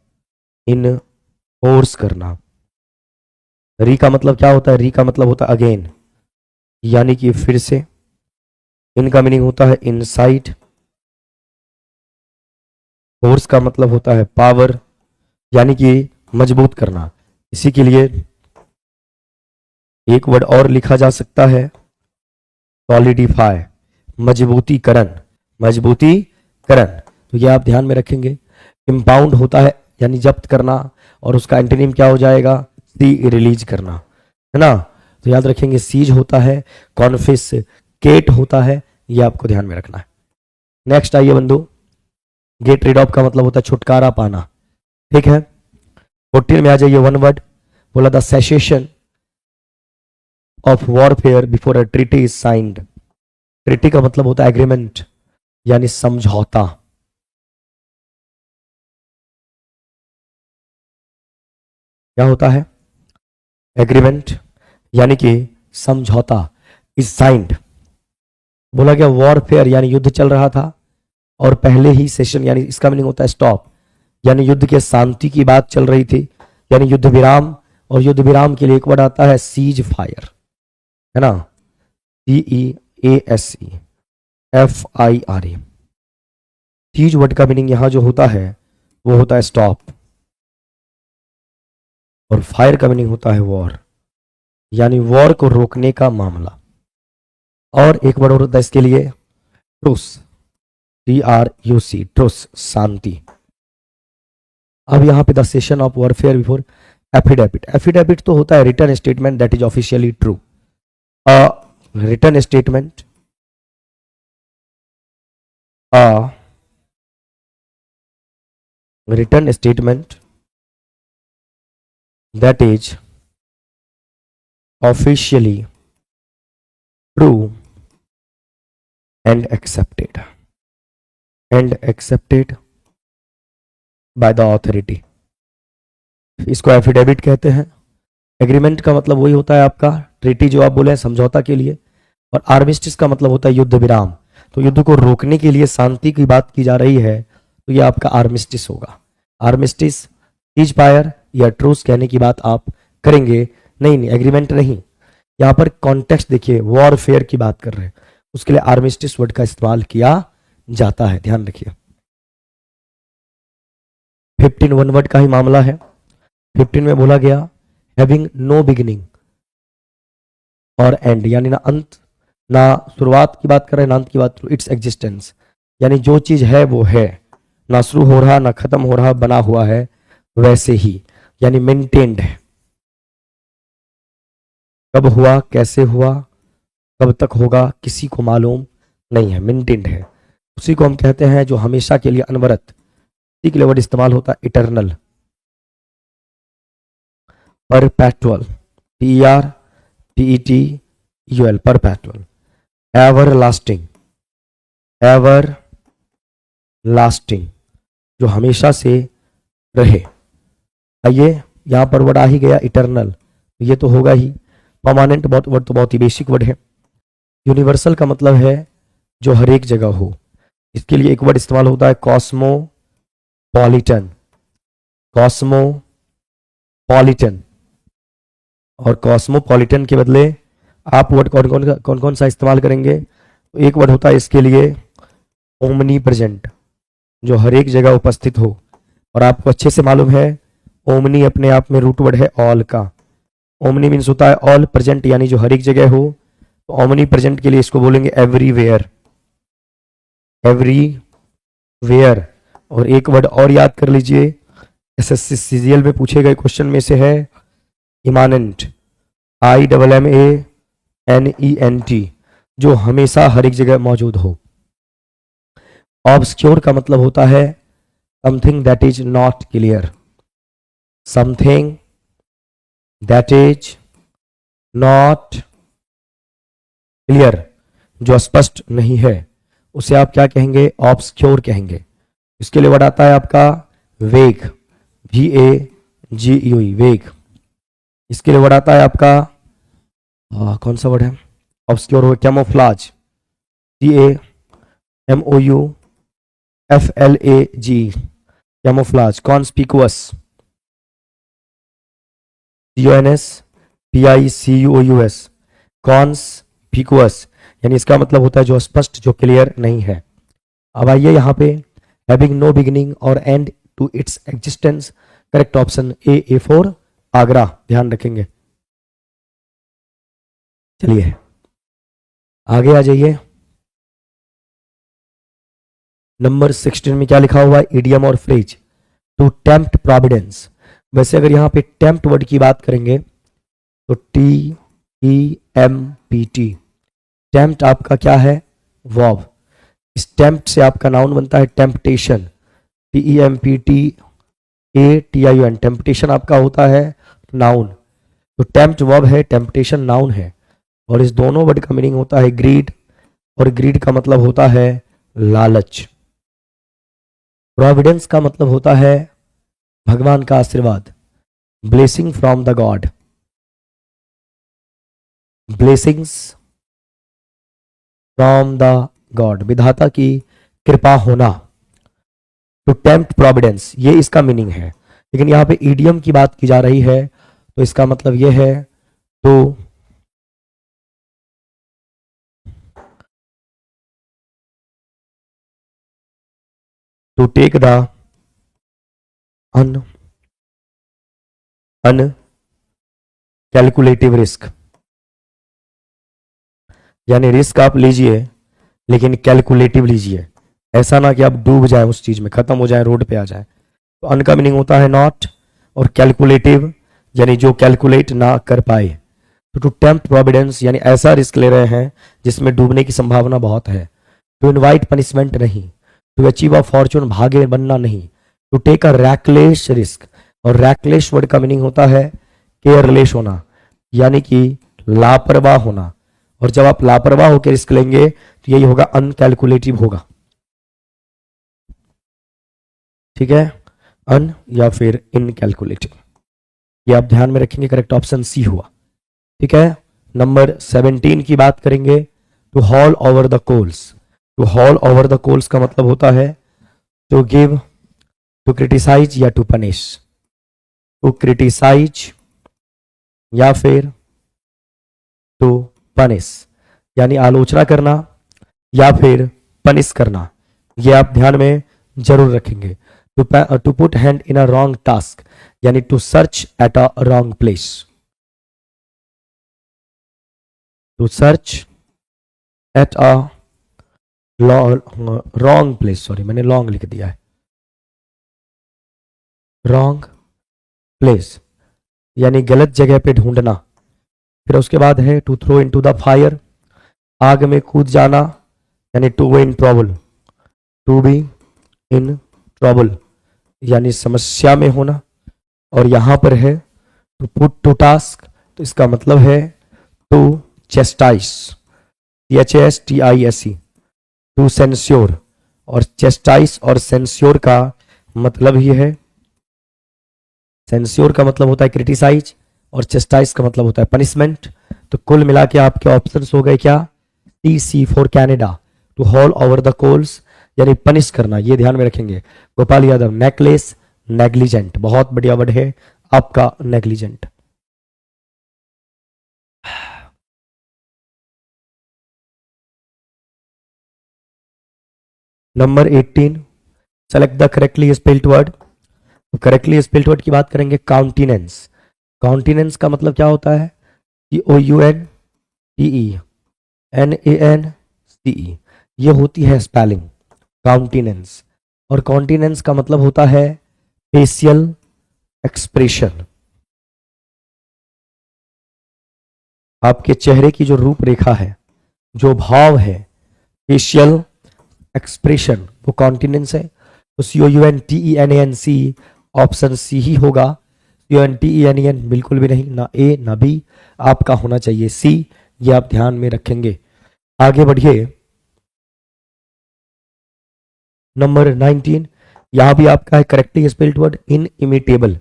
इनफोर्स करना। री का मतलब क्या होता है, री का मतलब होता है अगेन, यानी कि फिर से। इनका मीनिंग होता है इनसाइट, फोर्स का मतलब होता है पावर, यानी कि मजबूत करना। इसी के लिए एक वर्ड और लिखा जा सकता है सॉलिडिफाई, मजबूतीकरण, मजबूतीकरण। तो ये आप ध्यान में रखेंगे। इम्पाउंड होता है यानी जब्त करना, और उसका एंटोनिम क्या हो जाएगा, सी रिलीज करना, है ना। तो याद रखेंगे सीज होता है, कॉन्फिस्केट होता है, ये आपको ध्यान में रखना है। नेक्स्ट आइए बंधु, गेट रिड ऑफ का मतलब होता है छुटकारा पाना, ठीक है। 14 में आ जाइए, वन वर्ड बोला, the cessation of warfare before a treaty is signed. Treaty का मतलब होता है एग्रीमेंट यानी समझौता। क्या होता है, एग्रीमेंट यानी कि समझौता, इज साइंड। बोला गया वॉरफेयर यानी युद्ध चल रहा था, और पहले ही सेशन यानी इसका मीनिंग होता है स्टॉप, यानी युद्ध के शांति की बात चल रही थी, यानी युद्ध विराम। और युद्ध विराम के लिए एक वर्ड आता है सीज फायर, है ना, CEASEFIRE। सीज वर्ड का मीनिंग यहां जो होता है वो होता है स्टॉप, और फायर का मीनिंग होता है वॉर, यानी वॉर को रोकने का मामला। और एक वर्ड और होता है इसके लिए ट्रूस, TRUC, ट्रूस, शांति। अब यहां पे the session of warfare before affidavit. Affidavit तो होता है return statement that is officially true. Return statement, return statement that is officially true and accepted by the authority। इसको एफिडेविट कहते हैं। एग्रीमेंट का मतलब वही होता है आपका ट्रीटी जो आप बोले हैं समझौता के लिए, और आर्मिस्टिस का मतलब होता है युद्ध विराम। तो युद्ध को रोकने के लिए शांति की बात की जा रही है, तो ये आपका आर्मिस्टिस होगा। आर्मिस्टिस, सीज फायर या ट्रूस कहने की बात आप करेंगे, नहीं एग्रीमेंट नहीं। यहां पर कॉन्टेक्स्ट देखिए, वॉरफेयर की बात कर रहे हैं, उसके लिए आर्मिस्टिस वर्ड का इस्तेमाल किया जाता है, ध्यान रखिए। 15 वन वर्ड का ही मामला है। 15 में बोला गया हैविंग नो बिगिनिंग और एंड, यानी ना अंत ना शुरुआत की बात कर रहे हैं ना अंत की बात, इट्स एग्जिस्टेंस, यानी जो चीज है वो है, ना शुरू हो रहा ना खत्म हो रहा, बना हुआ है वैसे ही, यानी मेंटेन्ड है। कब हुआ, कैसे हुआ, कब तक होगा, किसी को मालूम नहीं है, मेंटेन्ड है। उसी को हम कहते हैं जो हमेशा के लिए अनवरत, इसी के लिए वर्ड इस्तेमाल होता है eternal, perpetual, PERPETUAL, perpetual, ever lasting, ever lasting, जो हमेशा से रहे। आइए यहां पर वर्ड आ ही गया इटर्नल, ये तो होगा ही। परमानेंट वर्ड तो बहुत ही बेसिक वर्ड है। यूनिवर्सल का मतलब है जो हर एक जगह हो, इसके लिए एक वर्ड इस्तेमाल होता है कॉस्मोपॉलिटन, कॉस्मोपॉलिटन। और कॉस्मोपॉलिटन के बदले आप वर्ड कौन कौन सा इस्तेमाल करेंगे, तो एक वर्ड होता है इसके लिए ओमनी प्रेजेंट, जो हर एक जगह उपस्थित हो। और आपको अच्छे से मालूम है ओमनी अपने आप में रूट वर्ड है ऑल का। ओमनी मीन्स होता है ऑल प्रेजेंट, यानी जो हर एक जगह हो। तो ओमनी प्रेजेंट के लिए इसको बोलेंगे एवरीवेयर, एवरीवेयर। और एक वर्ड और याद कर लीजिए, एसएससी सीजीएल में पूछे गए क्वेश्चन में से है इमानेंट, IMMANENT, जो हमेशा हर एक जगह मौजूद हो। ऑब्सक्योर का मतलब होता है something that is not clear, something that is not clear, जो स्पष्ट नहीं है, उसे आप क्या कहेंगे, ऑब्सक्योर कहेंगे। इसके लिए वर्ड आता है आपका वेग, VAGUE, वेग। इसके लिए वर्ड आता है आपका कौन सा वर्ड है ऑब्सक्योर हो, camouflage, CAMOUFLAGE, camouflage. Conspicuous, CONSPICUOUS, conspicuous, यानी इसका मतलब होता है जो स्पष्ट, जो क्लियर नहीं है। अब आइए यहाँ पे हैविंग नो बिगिनिंग और end to its existence, correct option A4 Agra, ध्यान रखेंगे। चलिए आगे आ जाइए, नंबर 16 में क्या लिखा हुआ है, इडियम और फ्रेज। To tempt Providence. वैसे अगर यहाँ पे टेम्प्ट वर्ड की बात करेंगे तो TEMPT, टेम्प्ट आपका क्या है, वर्ब। इस टेम्प्ट से आपका नाउन बनता है टेम्पटेशन, TEMPTATION, टेम्पटेशन आपका होता है नाउन। तो टेम्प्ट वर्ब है, टेम्पटेशन नाउन है, और इस दोनों वर्ड का मीनिंग होता है ग्रीड, और ग्रीड का मतलब होता है लालच। प्रोविडेंस का मतलब होता है भगवान का आशीर्वाद, blessing from the God, blessings from the God, विधाता की कृपा होना। तो टेम्प्ट प्रोविडेंस, ये इसका मीनिंग है। लेकिन यहाँ पे ईडियम की बात की जा रही है, तो इसका मतलब ये है टू टेक द अनकैलकुलेटिव रिस्क, यानी रिस्क आप लीजिए लेकिन कैलकुलेटिव लीजिए, ऐसा ना कि आप डूब जाए उस चीज में, खत्म हो जाए, रोड पे आ जाए। तो अन का मीनिंग होता है नॉट, और कैलकुलेटिव यानी जो कैलकुलेट ना कर पाए। तो टू टेम्प्ट प्रोविडेंस यानी ऐसा रिस्क ले रहे हैं जिसमें डूबने की संभावना बहुत है। टू इनवाइट पनिशमेंट नहीं, टू अचीव अ फॉर्चून भागे बनना नहीं, to take a reckless risk, और रैकलेस वर्ड का मीनिंग होता है केयरलेस होना, यानी कि लापरवाह होना। और जब आप लापरवाह होकर रिस्क लेंगे तो यही होगा, अनकैलकुलेटिव होगा। ठीक है, अन या फिर इनकैलकुलेटिव, ये आप ध्यान में रखेंगे। करेक्ट ऑप्शन सी हुआ। ठीक है, नंबर 17 की बात करेंगे। To haul over the coals, to haul over the coals का मतलब होता है टू गिव, टू क्रिटिसाइज या टू पनिश। टू क्रिटिसाइज या फिर टू पनिश, यानी आलोचना करना या फिर पनिश करना, ये आप ध्यान में जरूर रखेंगे। To put hand in a wrong task, यानी to search at a wrong place, to search at a wrong place, sorry मैंने लॉन्ग लिख दिया है, रॉन्ग प्लेस यानी गलत जगह पे ढूंढना। फिर उसके बाद है to throw into the fire, आग में कूद जाना, यानी to be in trouble, to be in trouble यानी समस्या में होना। और यहां पर है टू पुट टू टास्क, तो इसका मतलब है टू चेस्टाइस, CHASTISE, टू सेंस्योर। और चेस्टाइस और सेंस्योर का मतलब ही है, सेंस्योर का मतलब होता है क्रिटिसाइज और चेस्टाइज का मतलब होता है पनिशमेंट। तो कुल मिला के आपके ऑप्शंस हो गए क्या, TC for Canada, to haul over the coals यानी पनिश करना, ये ध्यान में रखेंगे। गोपाल यादव, नेकलेस, नेग्लिजेंट, बहुत बढ़िया वर्ड है आपका negligent. Number 18, select the correctly spelled word. तो करेक्टली स्पेल्ड वर्ड की बात करेंगे, काउंटिनेंस। काउंटिनेंस का मतलब क्या होता है, COUNTENANCE, ये होती है स्पेलिंग काउंटिनेंस। और कॉन्टिनेंस का मतलब होता है फेशियल एक्सप्रेशन, आपके चेहरे की जो रूपरेखा है, जो भाव है, फेशियल एक्सप्रेशन, वो कॉन्टिनेंस है। तो COUNTENANC ऑप्शन सी ही होगा। CONTENEN बिल्कुल भी नहीं, ना ए ना बी, आपका होना चाहिए सी, ये आप ध्यान में रखेंगे। आगे बढ़िए, नंबर 19, यहां भी आपका है correctly spelled word in imitable.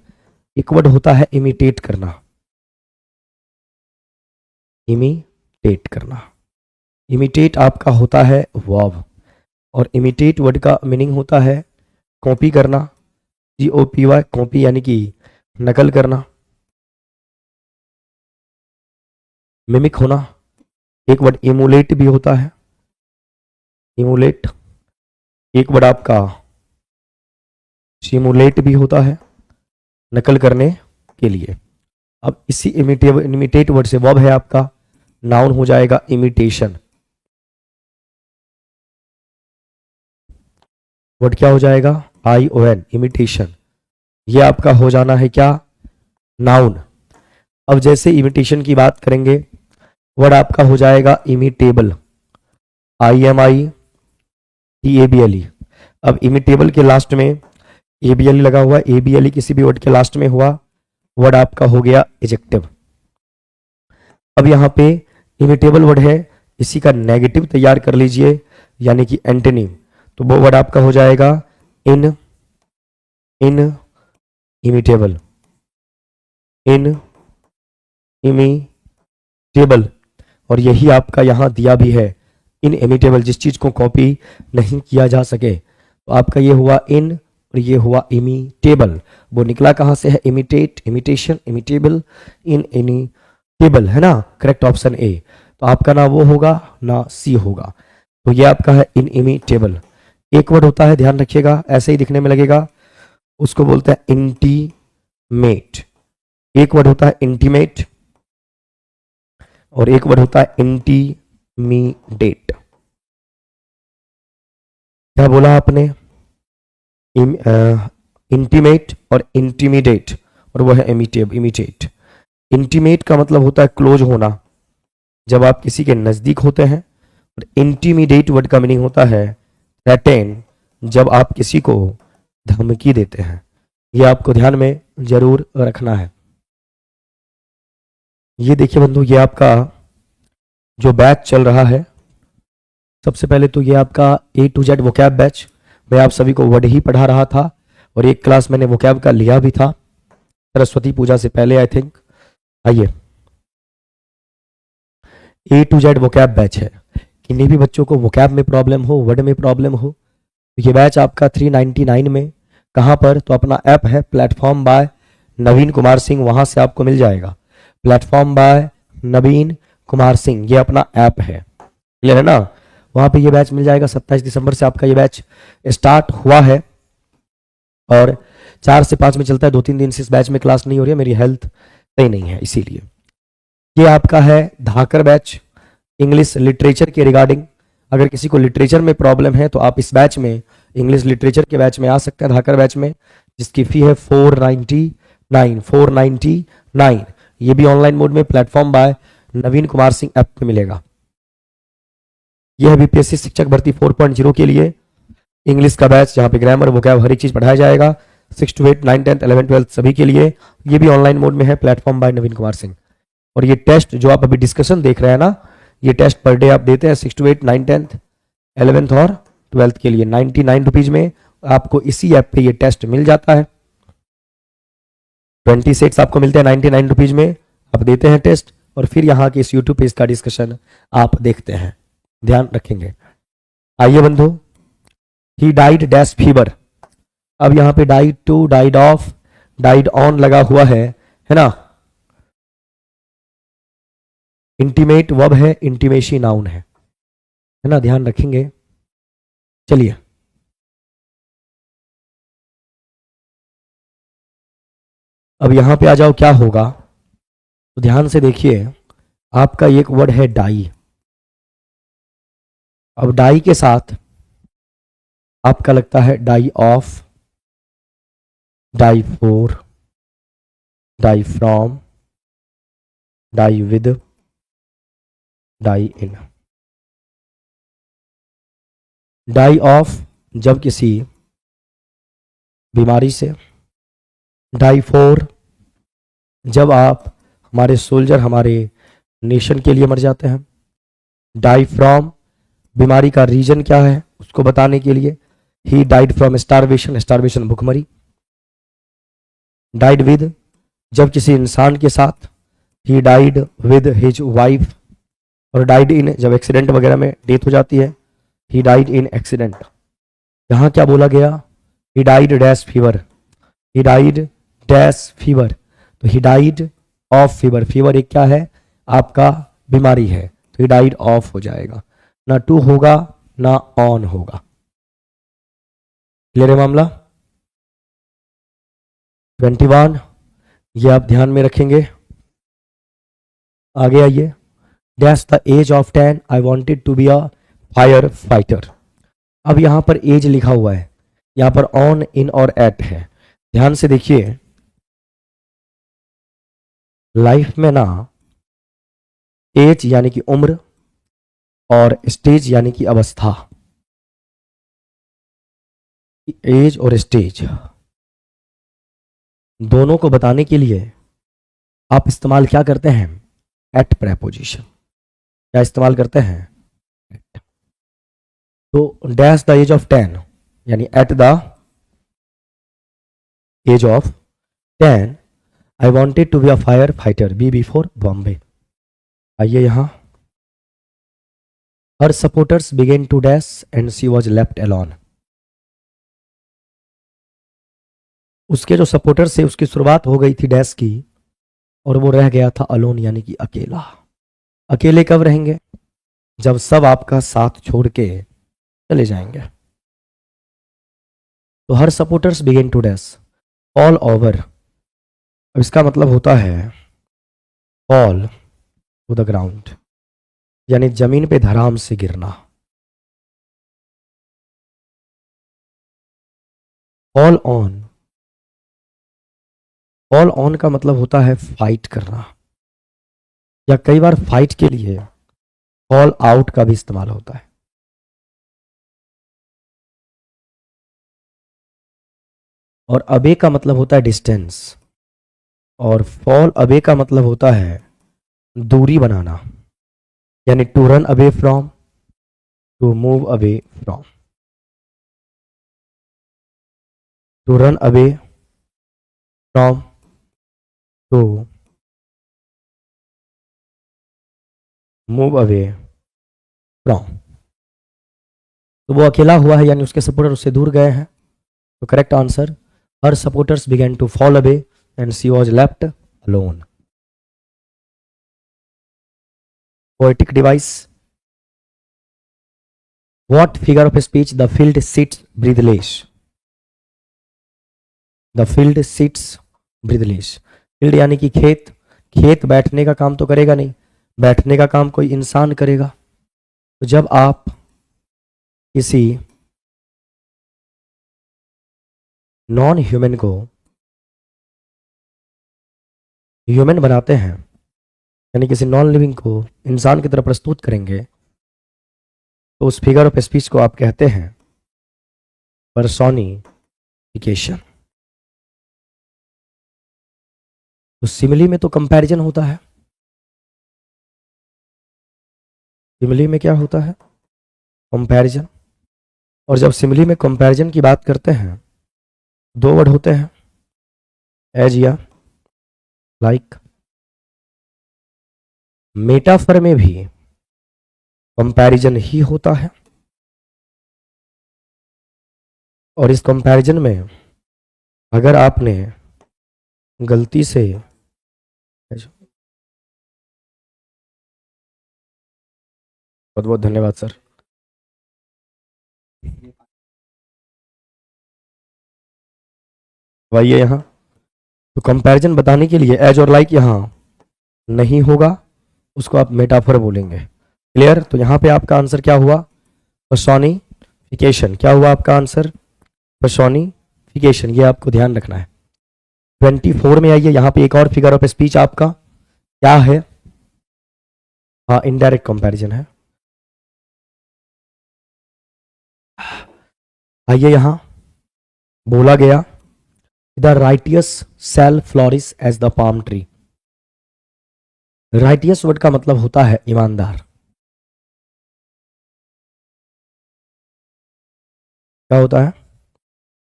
एक वर्ड होता है इमिटेट करना, इमिटेट करना, इमिटेट आपका होता है वर्ब। और इमिटेट वर्ड का मीनिंग होता है कॉपी करना, COPY, कॉपी यानी कि नकल करना, मिमिक होना। एक वर्ड इमुलेट भी होता है, इमुलेट। एक वर्ड आपका सिमुलेट भी होता है, नकल करने के लिए। अब इसी इमिटेट वर्ड से वर्ब है आपका, नाउन हो जाएगा इमिटेशन। वर्ड क्या हो जाएगा, ION, इमिटेशन। ये आपका हो जाना है क्या, नाउन। अब जैसे इमिटेशन की बात करेंगे, वर्ड आपका हो जाएगा इमिटेबल, IMITABLE। अब इमिटेबल के लास्ट में ABLE लगा हुआ, ABLE किसी भी वर्ड के लास्ट में हुआ, वर्ड आपका हो गया एजेक्टिव। अब यहाँ पे इमिटेबल वर्ड है, इसी का नेगेटिव तैयार कर लीजिए, यानी कि एंटोनिम। तो वो वर्ड आपका हो जाएगा इन इमिटेबल, इन इमिटेबल। और यही आपका यहाँ दिया भी है, इन इमिटेबल, जिस चीज को कॉपी नहीं किया जा सके। तो आपका ये हुआ इन और ये हुआ इमिटेबल। वो निकला कहाँ से है, इमिटेट, इमिटेशन, इमिटेबल, इन इमिटेबल, है ना। करेक्ट ऑप्शन ए। तो आपका ना वो होगा ना सी होगा। तो ये आपका है इन इमिटेबल। एक वर्ड होता है, ध्यान रखिएगा, ऐसे ही दिखने में लगेगा, उसको बोलते हैं इंटीमेट। एक वर्ड होता है इंटीमेट और एक वर्ड होता है इंटीमीडेट। क्या बोला आपने, इंटीमेट और इंटीमीडेट, और वो है इमिटेट। इंटीमेट का मतलब होता है क्लोज होना, जब आप किसी के नजदीक होते हैं। और इंटीमीडेट वर्ड का मीनिंग होता है थ्रेटन, जब आप किसी को धमकी देते हैं। ये आपको ध्यान में जरूर रखना है। ये देखिए बंधु, ये आपका जो बैच चल रहा है, सबसे पहले तो ये आपका A to Z vocab batch. मैं आप सभी को वर्ड ही पढ़ा रहा था और एक क्लास मैंने वोकैब का लिया भी था सरस्वती पूजा से पहले, आई थिंक। आइए, A to Z vocab batch है। किन्हीं भी बच्चों को वोकैब में प्रॉब्लम हो, वर्ड में प्रॉब्लम हो, तो ये बैच आपका 399 में, कहाँ पर, तो अपना ऐप है प्लेटफॉर्म बाय नवीन कुमार सिंह, वहां से आपको मिल जाएगा। प्लेटफॉर्म बाय नवीन कुमार सिंह, ये अपना ऐप है, क्लियर है ना। वहां पे ये बैच मिल जाएगा। 27 दिसंबर से आपका ये बैच स्टार्ट हुआ है और 4 से 5 में चलता है। 2-3 दिन से इस बैच में क्लास नहीं हो रही है, मेरी हेल्थ सही नहीं है इसीलिए। ये आपका है धाकर बैच, इंग्लिश लिटरेचर के रिगार्डिंग। अगर किसी को लिटरेचर में प्रॉब्लम है तो आप इस बैच में, इंग्लिश लिटरेचर के बैच में आ सकते हैं, धाकर बैच में, जिसकी फी है 499। ये भी ऑनलाइन मोड में प्लेटफॉर्म बाय नवीन कुमार सिंह ऐप पे मिलेगा। यह है बीपीएससी शिक्षक भर्ती 4.0 के लिए इंग्लिश का बैच, जहां पे ग्रामर, वोकैब, हर एक चीज पढ़ाया जाएगा। 6 to 8, 9, 10, 11, 12 सभी के लिए। ये भी ऑनलाइन मोड में है, प्लेटफॉर्म बाय नवीन कुमार सिंह। और ये टेस्ट जो आप अभी डिस्कशन देख रहे हैं ना, ये टेस्ट पर डे आप देते हैं 6 to 8, 9, 10, 11 और 12 के लिए 99 रुपीज में आपको इसी ऐप पे ये टेस्ट मिल जाता है। 26 आपको मिलते हैं 99 रुपीज में, आप देते हैं टेस्ट और फिर यहाँ के इस यूट्यूब पे इसका डिस्कशन आप देखते हैं, ध्यान रखेंगे। आइए बंधु, ही डाइड डैश फीवर। अब यहाँ पे died to, died of, died on लगा हुआ है ना। इंटीमेट वर्ब है, इंटीमेशी नाउन है ना, ध्यान रखेंगे। चलिए, अब यहां पे आ जाओ, क्या होगा तो ध्यान से देखिए। आपका एक वर्ड है डाई। अब डाई के साथ आपका लगता है die of, die for, die from, die with, die in. Die of जब किसी बीमारी से, डाई फोर जब आप, हमारे सोल्जर हमारे नेशन के लिए मर जाते हैं। डाई फ्रॉम बीमारी का रीजन क्या है उसको बताने के लिए। He died from starvation, starvation भूखमरी। डाइड विद जब किसी इंसान के साथ, he died with his wife. और डाइड इन जब एक्सीडेंट वगैरह में डेथ हो जाती है, ही डाइड इन एक्सीडेंट। यहां क्या बोला गया, he died dash fever, he died dash fever. तो he died of fever, fever एक क्या है आपका बीमारी है, तो ही डाइड ऑफ हो जाएगा, ना टू होगा ना ऑन होगा। क्लियर है मामला। 21 ये आप ध्यान में रखेंगे। आगे आइए, dash the age of 10 I wanted to be a fire fighter. अब यहां पर एज लिखा हुआ है, यहां पर ऑन, इन और एट है। ध्यान से देखिए, लाइफ में ना एज यानी कि उम्र और स्टेज यानी कि अवस्था, एज और स्टेज दोनों को बताने के लिए आप इस्तेमाल क्या करते हैं? At preposition. क्या इस्तेमाल करते हैं? at। तो डैश द एज ऑफ 10 यानी at the age of 10 I wanted to be a fire fighter be before Bombay. आइए यहां, her supporters began to dash and she was left alone. उसके जो सपोर्टर्स थे उसकी शुरुआत हो गई थी डैश की और वो रह गया था अलोन यानी कि अकेला। अकेले कब रहेंगे? जब सब आपका साथ छोड़ के चले जाएंगे। तो her supporters began to dash, all over. अब इसका मतलब होता है फॉल टू द ग्राउंड यानी जमीन पे धड़ाम से गिरना। फॉल ऑन, फॉल ऑन का मतलब होता है फाइट करना, या कई बार फाइट के लिए फॉल आउट का भी इस्तेमाल होता है। और अबे का मतलब होता है डिस्टेंस, और फॉल अबे का मतलब होता है दूरी बनाना, यानी to run away from, to move away from, to run away from, to move away from. तो वो अकेला हुआ है यानी उसके सपोर्टर उससे दूर गए हैं। तो correct answer, her supporters began to fall away and she was left alone. Poetic device, what figure of speech the field sits breathless. The field sits breathless. Field यानी कि खेत, खेत बैठने का काम तो करेगा नहीं, बैठने का काम कोई इंसान करेगा। तो जब आप किसी नॉन ह्यूमन को ह्यूमन बनाते हैं, यानी किसी नॉन लिविंग को इंसान की तरह प्रस्तुत करेंगे, तो उस फिगर ऑफ स्पीच को आप कहते हैं पर्सोनिफिकेशन। तो सिमिली में तो कंपैरिजन होता है। सिमिली में क्या होता है? कंपैरिजन। और जब सिमिली में कंपैरिजन की बात करते हैं, दो वर्ड होते हैं, एज या लाइक। मेटाफर में भी कंपैरिजन ही होता है, और इस कंपैरिजन में अगर आपने गलती से, बहुत बहुत धन्यवाद सर। आइए यहाँ, तो कंपैरिजन बताने के लिए एज और लाइक यहाँ नहीं होगा, उसको आप मेटाफर बोलेंगे। क्लियर? तो यहाँ पे आपका आंसर क्या हुआ? पर्सोनिफिकेशन। क्या हुआ आपका आंसर? पर्सोनिफिकेशन। ये आपको ध्यान रखना है। 24 में आइए, यहाँ पे एक और फिगर ऑफ स्पीच आपका क्या है? हाँ, इनडायरेक्ट कंपैरिजन है। आइए यहाँ, बोला गया the righteous shall flourish as the palm tree. Righteous word का मतलब होता है ईमानदार। क्या होता है?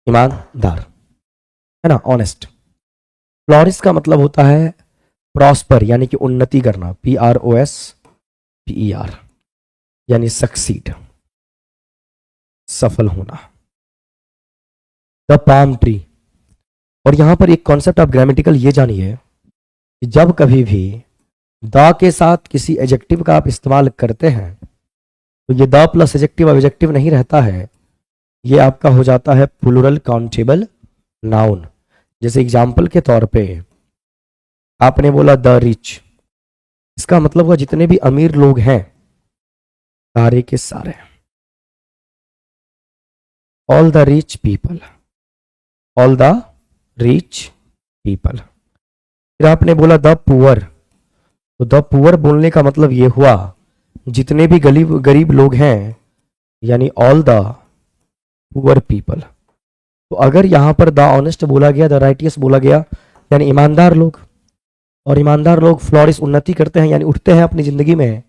ईमानदार, है ना, ऑनेस्ट। फ्लोरिश का मतलब होता है प्रॉस्पर यानी कि उन्नति करना, PROSPER, यानी सक्सीड, सफल होना। The palm tree. और यहां पर एक कॉन्सेप्ट आप ग्रामेटिकल ये जानिए कि जब कभी भी द के साथ किसी एडजेक्टिव का आप इस्तेमाल करते हैं, तो ये द प्लस एडजेक्टिव ऑब्जेक्टिव नहीं रहता है, ये आपका हो जाता है प्लूरल काउंटेबल नाउन। जैसे एग्जाम्पल के तौर पे आपने बोला द रिच, इसका मतलब हुआ जितने भी अमीर लोग हैं सारे के सारे, all the rich people, all the rich people. फिर आपने बोला द पुअर, तो द पुअर बोलने का मतलब ये हुआ जितने भी गरीब गरीब लोग हैं, यानी ऑल द पुअर पीपल। तो अगर यहां पर द ऑनेस्ट बोला गया, द राइटियस बोला गया, यानी ईमानदार लोग, और ईमानदार लोग फ्लोरिश उन्नति करते हैं, यानी उठते हैं अपनी जिंदगी में,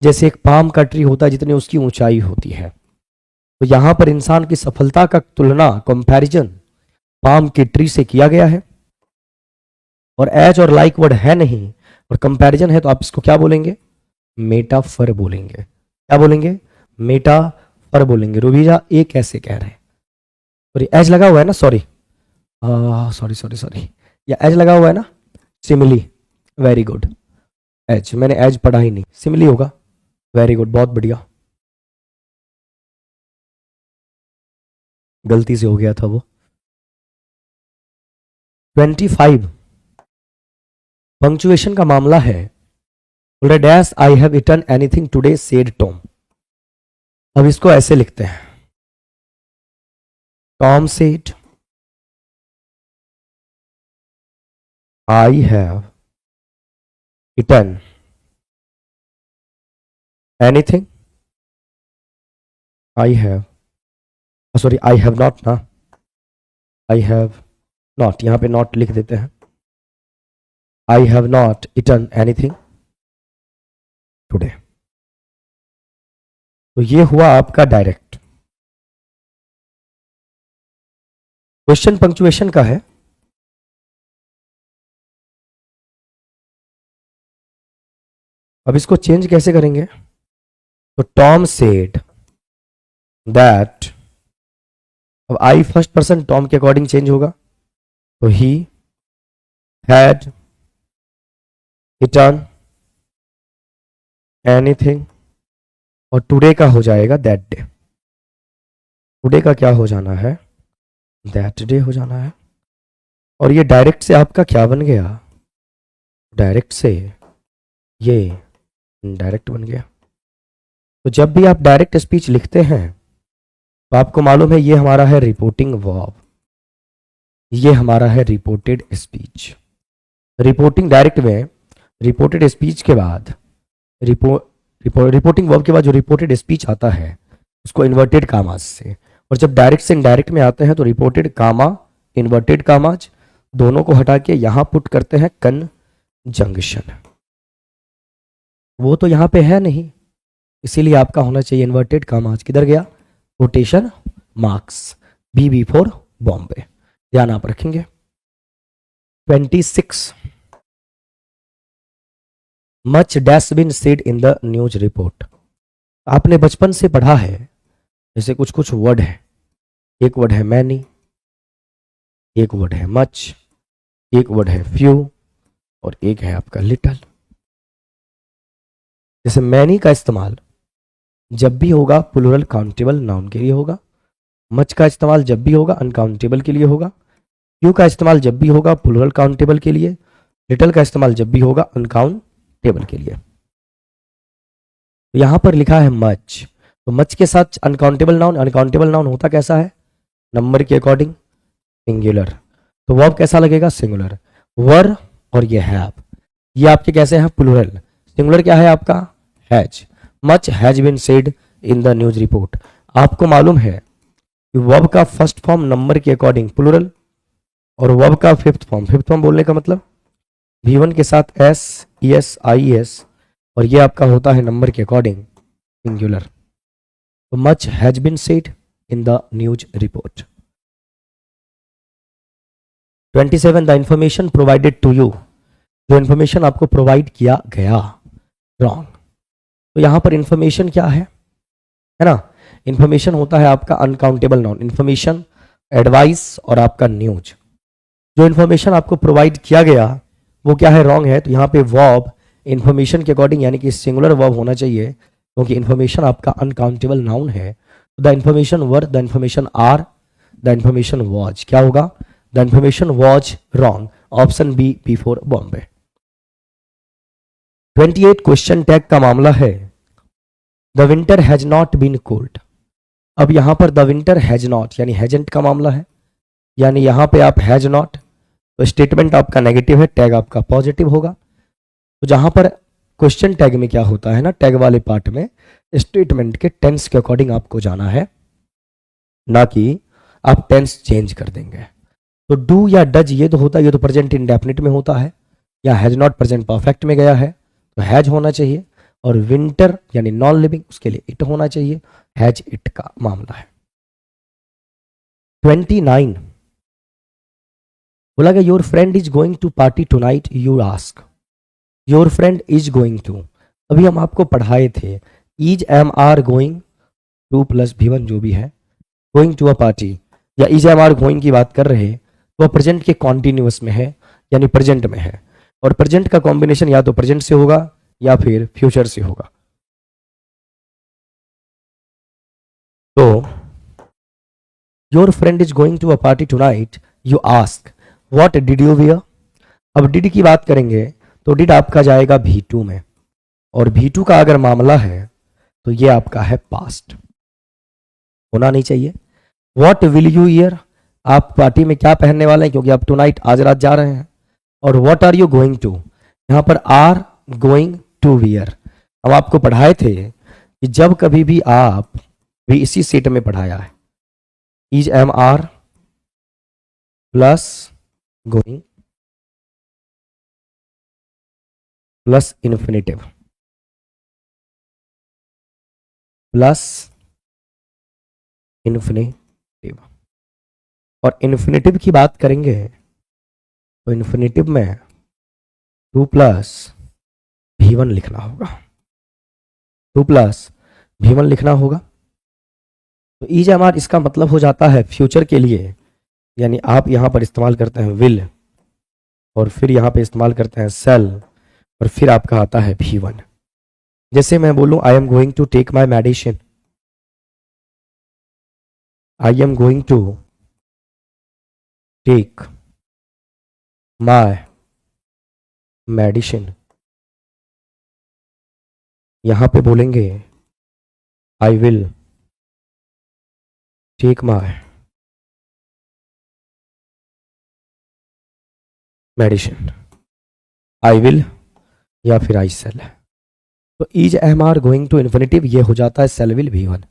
जैसे एक पाम का ट्री होता है जितनी उसकी ऊंचाई होती है। तो यहां पर इंसान की सफलता का तुलना, कंपैरिजन पाम के ट्री से किया गया है। और एज और लाइक वर्ड है नहीं और कंपैरिजन है, तो आप इसको क्या बोलेंगे? मेटाफर बोलेंगे। क्या बोलेंगे? मेटाफर बोलेंगे। रुबीजा ए कैसे कह रहे हैं? सॉरी एज लगा हुआ है ना, सॉरी सॉरी सॉरी सॉरी, या एज लगा हुआ है ना? Simile, very good. एज, मैंने एज पढ़ा ही नहीं, सिमिली होगा। वेरी गुड, बहुत बढ़िया, गलती से हो गया था वो। 25 पंक्चुएशन का मामला है। बोल रहे dash I have eaten anything today said Tom. अब इसको ऐसे लिखते हैं, Tom said I have eaten anything, I have, sorry I have not ना, आई हैव नॉट, यहां पे नॉट लिख देते हैं। I have not eaten anything today. तो ये हुआ आपका डायरेक्ट। क्वेश्चन पंक्चुएशन का है। अब इसको चेंज कैसे करेंगे? तो टॉम सेड दैट, अब आई फर्स्ट पर्सन टॉम के अकॉर्डिंग चेंज होगा, तो ही हैड इटन एनीथिंग, और टुडे का हो जाएगा दैट डे। टुडे का क्या हो जाना है? दैट डे हो जाना है। और ये डायरेक्ट से आपका क्या बन गया? डायरेक्ट से ये इनडायरेक्ट बन गया। तो जब भी आप डायरेक्ट स्पीच लिखते हैं तो आपको मालूम है ये हमारा है रिपोर्टिंग वर्ब, ये हमारा है रिपोर्टेड स्पीच। रिपोर्टिंग डायरेक्ट में रिपोर्टेड स्पीच के बाद रिपोर्टिंग वर्ब के बाद जो रिपोर्टेड स्पीच आता है उसको इन्वर्टेड कामाज से, और जब डायरेक्ट से इनडायरेक्ट में आते हैं तो रिपोर्टेड कामा इन्वर्टेड कामाज दोनों को हटा के यहां पुट करते हैं कंजंक्शन। वो तो यहां पे है नहीं, इसीलिए आपका होना चाहिए इन्वर्टेड कामाज। किधर गया? Quotation marks, B for Bombay, ध्यान आप रखेंगे। 26 much dash been said in the news report. आपने बचपन से पढ़ा है, जैसे कुछ कुछ वर्ड है, एक वर्ड है मैनी, एक वर्ड है मच, एक वर्ड है फ्यू, और एक है आपका लिटल। जैसे मैनी का इस्तेमाल जब भी होगा प्लूरल काउंटेबल नाउन के लिए होगा, मच का इस्तेमाल जब भी होगा अनकाउंटेबल के लिए होगा, फ्यू का इस्तेमाल जब भी होगा प्लूरल काउंटेबल के लिए, लिटल का इस्तेमाल जब भी होगा अनकाउंटेबल के लिए। तो यहां पर लिखा है मच, तो मच के साथ अनकाउंटेबल नाउन, अनकाउंटेबल नाउन होता कैसा है? नंबर के अकॉर्डिंग सिंगुलर। तो वर्ब कैसा लगेगा? सिंगुलर। वर और ये हैव, ये आपके कैसे हैं? प्लूरल। सिंगुलर क्या है आपका? Has. Much has been said in the news report. आपको मालूम है कि वर्ब का फर्स्ट फॉर्म नंबर के अकॉर्डिंग प्लूरल, और वर्ब का फिफ्थ फॉर्म बोलने का मतलब V1 के साथ S E S I S, और ये आपका होता है नंबर के अकॉर्डिंग सिंगुलर। तो much has been said in the news report. 27 the information provided to you, जो इंफॉर्मेशन आपको प्रोवाइड किया गया, रॉन्ग। तो यहां पर इंफॉर्मेशन क्या है ना? इंफॉर्मेशन होता है आपका अनकाउंटेबल नाउन, इंफॉर्मेशन, एडवाइस और आपका न्यूज। जो इंफॉर्मेशन आपको प्रोवाइड किया गया वो क्या है? रॉन्ग है। तो यहाँ पे वर्ब इंफॉर्मेशन के अकॉर्डिंग यानी कि सिंगुलर वर्ब होना चाहिए, क्योंकि इंफॉर्मेशन आपका अनकाउंटेबल नाउन है। The information were, the information are, the information was, क्या होगा? The information was wrong, option B for Bombay. 28 question tag का मामला है। The winter has not been cold. अब यहां पर द विंटर हैज नॉट यानी हैजेंट का मामला है, यानी यहां पे आप हैज नॉट, तो स्टेटमेंट आपका नेगेटिव है, टैग आपका पॉजिटिव होगा। तो जहां पर क्वेश्चन टैग में क्या होता है ना, टैग वाले पार्ट में स्टेटमेंट के टेंस के अकॉर्डिंग आपको जाना है, ना कि आप टेंस चेंज कर देंगे। तो डू या डज ये तो होता है, ये तो प्रेजेंट इंडेफिनिट में होता है, या हैज नॉट प्रेजेंट परफेक्ट में गया है तो हैज होना चाहिए, और विंटर यानी नॉन लिविंग उसके लिए इट होना चाहिए, हैज इट का मामला है। 29 बोला गया your friend is going to party tonight, you ask your friend is going to, अभी हम आपको पढ़ाए थे is am are going to plus V1 जो भी है, गोइंग टू अ पार्टी या इज एम आर गोइंग की बात कर रहे तो वह प्रेजेंट के कॉन्टिन्यूअस में है, यानी प्रेजेंट में है, और प्रेजेंट का कॉम्बिनेशन या तो प्रेजेंट से होगा या फिर फ्यूचर से होगा। तो your friend is going to a party tonight, you ask what did you wear. अब डिड की बात करेंगे तो डिड आपका जाएगा V2 में, और V2 का अगर मामला है तो ये आपका है पास्ट, होना नहीं चाहिए। व्हाट विल यू ईयर, आप पार्टी में क्या पहनने वाले हैं, क्योंकि आप टुनाइट आज रात जा रहे हैं। और what are you going to, यहां पर आर गोइंग टू वियर। हम आपको पढ़ाए थे कि जब कभी भी आप भी इसी सेट में पढ़ाया है, is am are plus going plus infinitive plus infinitive, और इन्फिनेटिव की बात करेंगे तो इन्फिनेटिव में 2 प्लस V1 लिखना होगा, 2 प्लस V1 लिखना होगा। तो इज एम आर इसका मतलब हो जाता है फ्यूचर के लिए, यानी आप यहां पर इस्तेमाल करते हैं विल, और फिर यहां पे इस्तेमाल करते हैं सेल, और फिर आपका आता है V1। जैसे मैं बोलूं I am going to take my medicine, I am going to take my medicine, यहां पे बोलेंगे I will take my medicine, I will या फिर आई सेल। तो is am are going to infinitive ये हो जाता है shall will V1।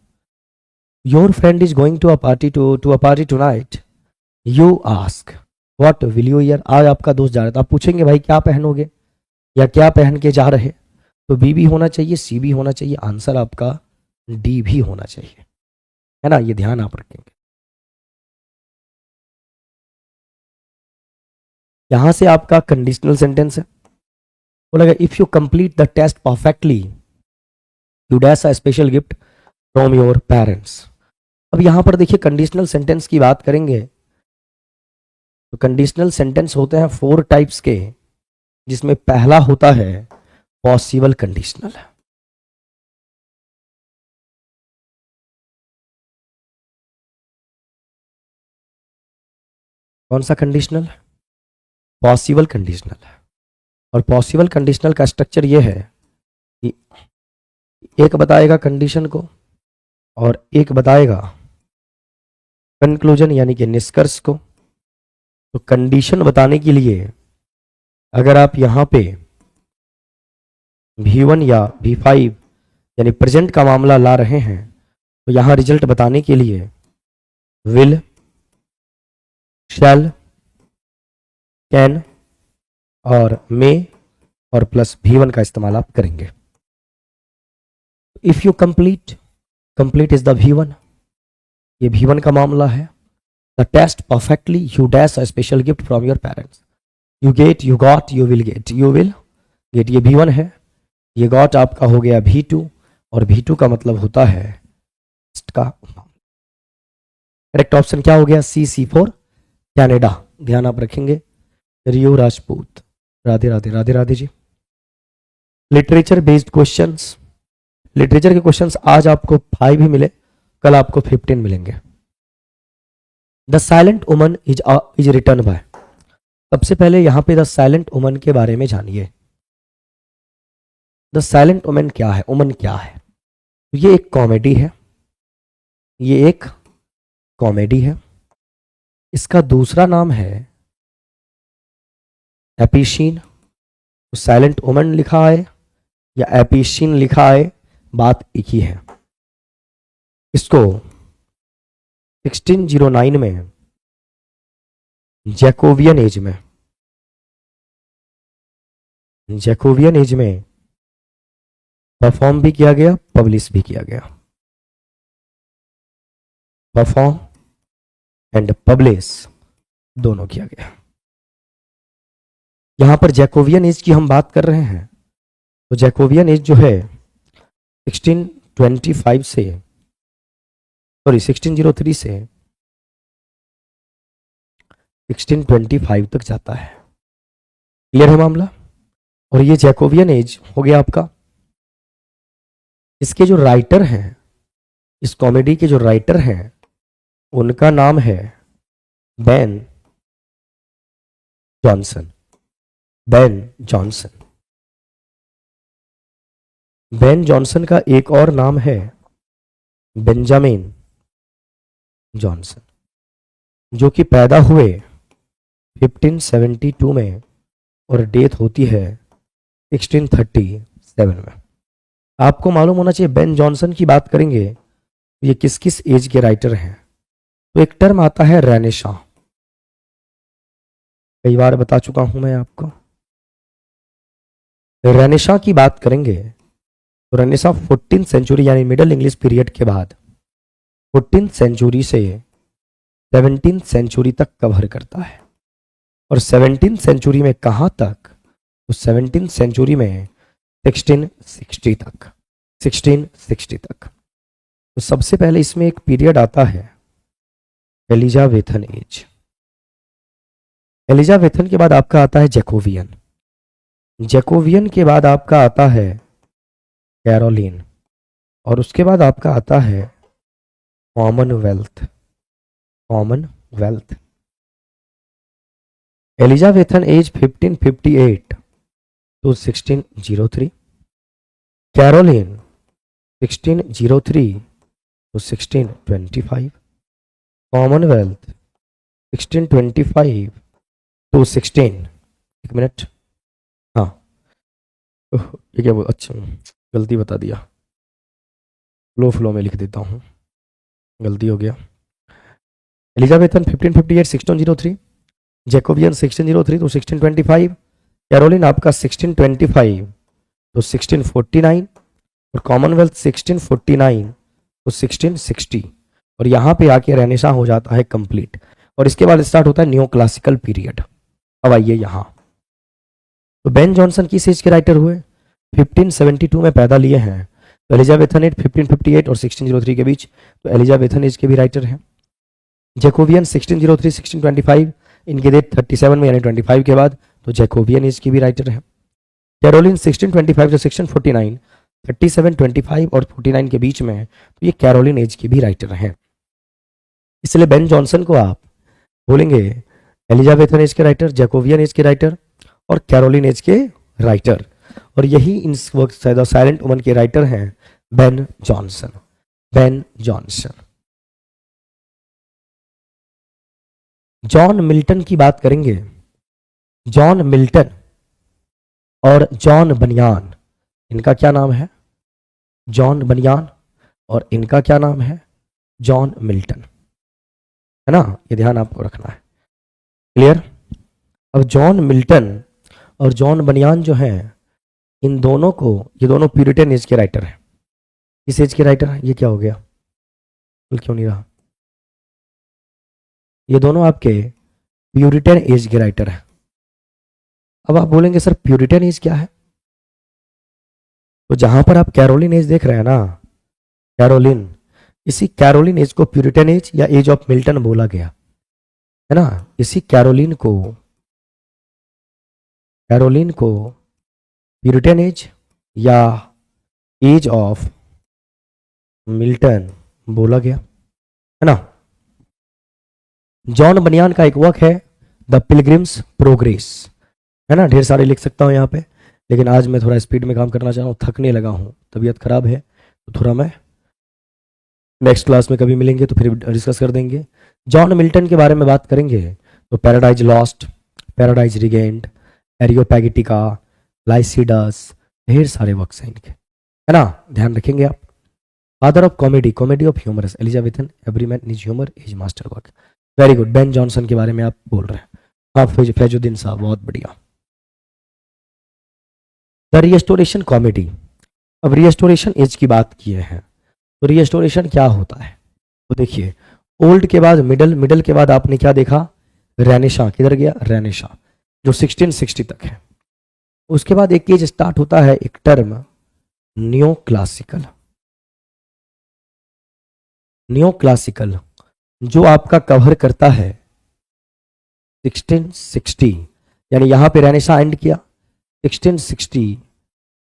Your friend is going to a party tonight, you ask what will you wear, आज आपका दोस्त जा रहा था, आप पूछेंगे भाई क्या पहनोगे या क्या पहन के जा रहे, तो बी भी होना चाहिए, सी भी होना चाहिए, आंसर आपका डी भी होना चाहिए, है ना, ये ध्यान आप रखेंगे। यहां से आपका कंडीशनल सेंटेंस है, बोला if you complete the test perfectly you dash a special gift from your parents. अब यहां पर देखिए कंडीशनल सेंटेंस की बात करेंगे तो कंडीशनल सेंटेंस होते हैं 4 टाइप्स के, जिसमें पहला होता है पॉसिबल कंडीशनल। कौन सा कंडीशनल, पॉसिबल कंडीशनल। और पॉसिबल कंडीशनल का स्ट्रक्चर ये है कि एक बताएगा कंडीशन को और एक बताएगा कंक्लूजन यानी कि निष्कर्ष को। तो कंडीशन बताने के लिए अगर आप यहां पे V1 या V5 यानी प्रेजेंट का मामला ला रहे हैं तो यहां रिजल्ट बताने के लिए विल, शैल, कैन और मे और प्लस V1 का इस्तेमाल आप करेंगे। If you complete is the V1, ये V1 का मामला है। The test perfectly you dash a special gift from your parents, you get, you got, you will get, you will get, ये V1 है। ये गॉट आपका हो गया V2, और V2 का मतलब होता है का। करेक्ट ऑप्शन क्या हो गया, C फॉर कनाडा। ध्यान आप रखेंगे। रियो Rajput, Radhe Radhe, Radhe Radhe ji. Literature based questions, literature के क्वेश्चंस आज आपको 5 ही मिले, कल आपको 15 मिलेंगे। The silent woman is written by, सबसे पहले यहां पे द साइलेंट वुमन के बारे में जानिए। द साइलेंट वुमन क्या है, वुमन क्या है। ये एक कॉमेडी है, ये एक कॉमेडी है इसका दूसरा नाम है एपिशीन। तो साइलेंट वुमन लिखा है या एपिशीन लिखा है, बात एक ही है। इसको 1609 में जैकोबियन एज में परफॉर्म भी किया गया, पब्लिश भी किया गया। परफॉर्म एंड पब्लिश दोनों किया गया। यहां पर जैकोबियन एज की हम बात कर रहे हैं, तो जैकोबियन एज जो है 1603 से 1625 तक जाता है। क्लियर है मामला। और ये जैकोबियन एज हो गया आपका। इसके जो राइटर हैं, इस कॉमेडी के जो राइटर हैं, उनका नाम है बेन जॉनसन। बेन जॉनसन का एक और नाम है बेंजामिन जॉनसन, जो कि पैदा हुए 1572 में और डेथ होती है 1637 में। आपको मालूम होना चाहिए, बेन जॉनसन की बात करेंगे ये किस किस एज के राइटर हैं। तो एक टर्म आता है रेनेसां, कई बार बता चुका हूं मैं आपको। रेनेसां की बात करेंगे तो रेनेसां 14th सेंचुरी यानी मिडिल इंग्लिश पीरियड के बाद 14th सेंचुरी से 17th सेंचुरी तक कवर करता है। और 17th सेंचुरी में कहां तक? तो 17th सेंचुरी में 1660 तक। तो सबसे पहले इसमें एक पीरियड आता है एलिजाबेथन एज। एलिजाबेथन के बाद आपका आता है जैकोबियन के बाद आपका आता है कैरोलिन, और उसके बाद आपका आता है commonwealth. Elizabethan age 1558 to 1603, Caroline 1603 to 1625, commonwealth 1625 to 16। एक मिनट, हाँ ये क्या बोल, अच्छा गलती बता दिया, फ्लो में लिख देता हूँ, गलती हो गया। एलिजाबेथन 1558 1603, जैकोबियन 1603 to 1625, कैरोलिन आपका 1625 to 1649, और कॉमनवेल्थ 1649 to 1660। और यहाँ पे आके रेनेसां हो जाता है कंप्लीट, और इसके बाद स्टार्ट होता है न्यू क्लासिकल पीरियड। अब आइए यहाँ, तो बेन जॉनसन किस एज के राइटर हुए? 1572 में पैदा लिए हैं, तो एलिजाबेथन एज 1558 और 1603 के बीच, तो एलिजाबेथन एज के भी राइटर हैं। जैकोबियन 1603 1625, इनकी डेट 37 में यानी 25 के बाद, तो जैकोबियन एज की भी राइटर है। कैरोलिन 1625 से 1649, 37, 25 और 49 के बीच में, तो ये कैरोलिन एज की भी राइटर हैं। इसलिए बेन जॉनसन को आप बोलेंगे एलिजाबेथन एज के राइटर, जैकोबियन एज के राइटर और कैरोलिन एज के राइटर, और यही इन वक्त साइलेंट वुमन के राइटर हैं बेन जॉनसन। जॉन मिल्टन की बात करेंगे। जॉन मिल्टन और जॉन बनियान, इनका क्या नाम है? जॉन बनियान, और इनका क्या नाम है? जॉन मिल्टन, है ना, ये ध्यान आपको रखना है। क्लियर। अब जॉन मिल्टन और जॉन बनियान जो हैं, इन दोनों को, ये दोनों प्यूरिटन एज के राइटर हैं। किस एज के राइटर हैं? ये क्या हो गया, क्यों नहीं रहा? ये दोनों आपके प्यूरिटन एज के राइटर हैं। अब आप बोलेंगे सर प्यूरिटन एज क्या है? तो जहां पर आप कैरोलिन एज देख रहे हैं ना, कैरोलिन, इसी कैरोलिन एज को प्यूरिटन एज या एज ऑफ मिल्टन बोला गया, है ना। इसी कैरोलिन को प्यूरिटन एज या एज ऑफ मिल्टन बोला गया, है ना। जॉन बनियान का एक वर्क है द पिलग्रिम्स प्रोग्रेस, है ना, ढेर सारे लिख सकता हूँ यहाँ पे, लेकिन आज मैं थोड़ा स्पीड में काम करना चाह रहा हूँ, थकने लगा हूँ, तबीयत खराब है, तो थोड़ा मैं नेक्स्ट क्लास में कभी मिलेंगे तो फिर डिस्कस कर देंगे। जॉन मिल्टन के बारे में बात करेंगे तो पैराडाइज लॉस्ट, पैराडाइज रिगेन्ड, एरियोपैगिटिका, लाइसिडस, ढेर सारे वर्क्स हैं इनके, है ना, ध्यान रखेंगे आप। Father of comedy, comedy of humorous, Elizabethan, Everyman is humour is master work. Very good, Ben Jonson के बारे में आप बोल रहे हैं। आप फैजुद्दीन साहब, बहुत बढ़िया। The restoration comedy. अब रिस्टोरेशन एज की बात किए हैं तो रिस्टोरेशन क्या होता है, तो देखिए, ओल्ड के बाद मिडल, मिडल के बाद आपने क्या देखा, रेनेशा, किधर गया, रेनेशा, जो 1660 तक है। उसके बाद एक एज स्टार्ट होता है, एक टर्म न्यो क्लासिकल। न्यो क्लासिकल जो आपका कवर करता है 1660, यानी यहां पे रेनेशा एंड किया 1660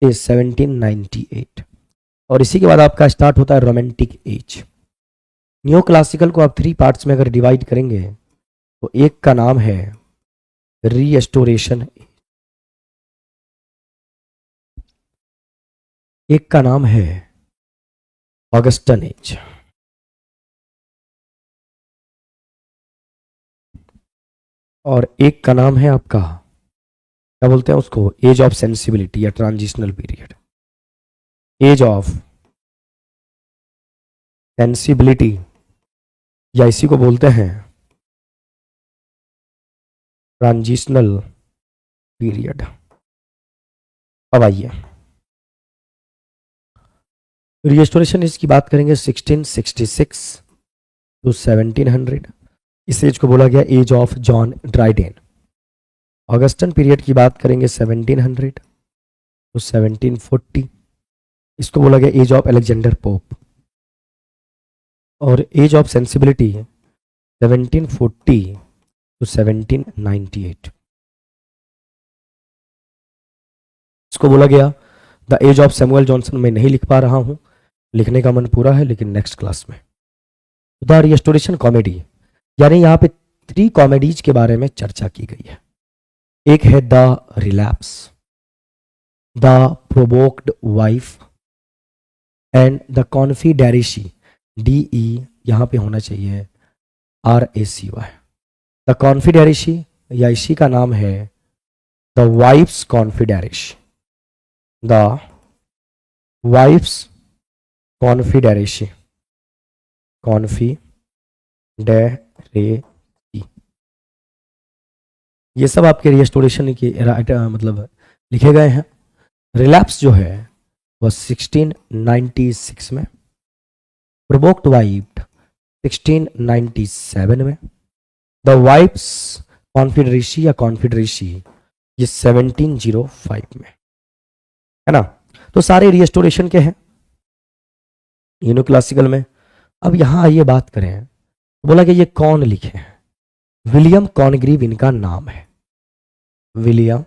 से 1798, और इसी के बाद आपका स्टार्ट होता है रोमांटिक एज। न्यो क्लासिकल को आप 3 पार्ट्स में अगर डिवाइड करेंगे तो एक का नाम है रीएस्टोरेशन, एक का नाम है ऑगस्टन एज, और एक का नाम है आपका, क्या बोलते हैं उसको, एज ऑफ सेंसिबिलिटी या transitional period. Age of sensibility या इसी को बोलते हैं ट्रांजिशनल पीरियड। अब आइए रिस्टोरेशन एज की बात करेंगे 1666 टू 1700, इस एज को बोला गया age of John Dryden. Augustan period की बात करेंगे 1700 टू 1740, इसको बोला गया एज ऑफ अलेक्जेंडर पोप। और एज ऑफ सेंसिबिलिटी 1740 टू 1798, इसको बोला गया the age of Samuel Johnson. मैं नहीं लिख पा रहा हूं, लिखने का मन पूरा है लेकिन नेक्स्ट क्लास में। द रिस्टोरेशन कॉमेडी, यानी यहां पे 3 कॉमेडीज के बारे में चर्चा की गई है। एक है the Relapse, the Provoked Wife and the Confederacy, DE यहां पे होना चाहिए RACY। द कॉन्फिडेरेसी या इसी का नाम है द वाइफ्स कॉन्फिडेरेसी, द वाइफ्स कॉन्फिडेरेसी, कॉन्फिडेरेसी, ये सब आपके रिस्टोरेशन के मतलब लिखे गए हैं। रिलैप्स जो है वह 1696 में, प्रोवोक्ड वाइफ 1697 में, द वाइफ्स कॉन्फिडरेसी या कॉन्फिडरेसी ये 1705 में, है ना। तो सारे रिस्टोरेशन के हैं न्यो क्लासिकल में। अब यहां आइए बात करें, बोला कि ये कौन लिखे हैं, विलियम कॉनग्रीव इनका नाम है, विलियम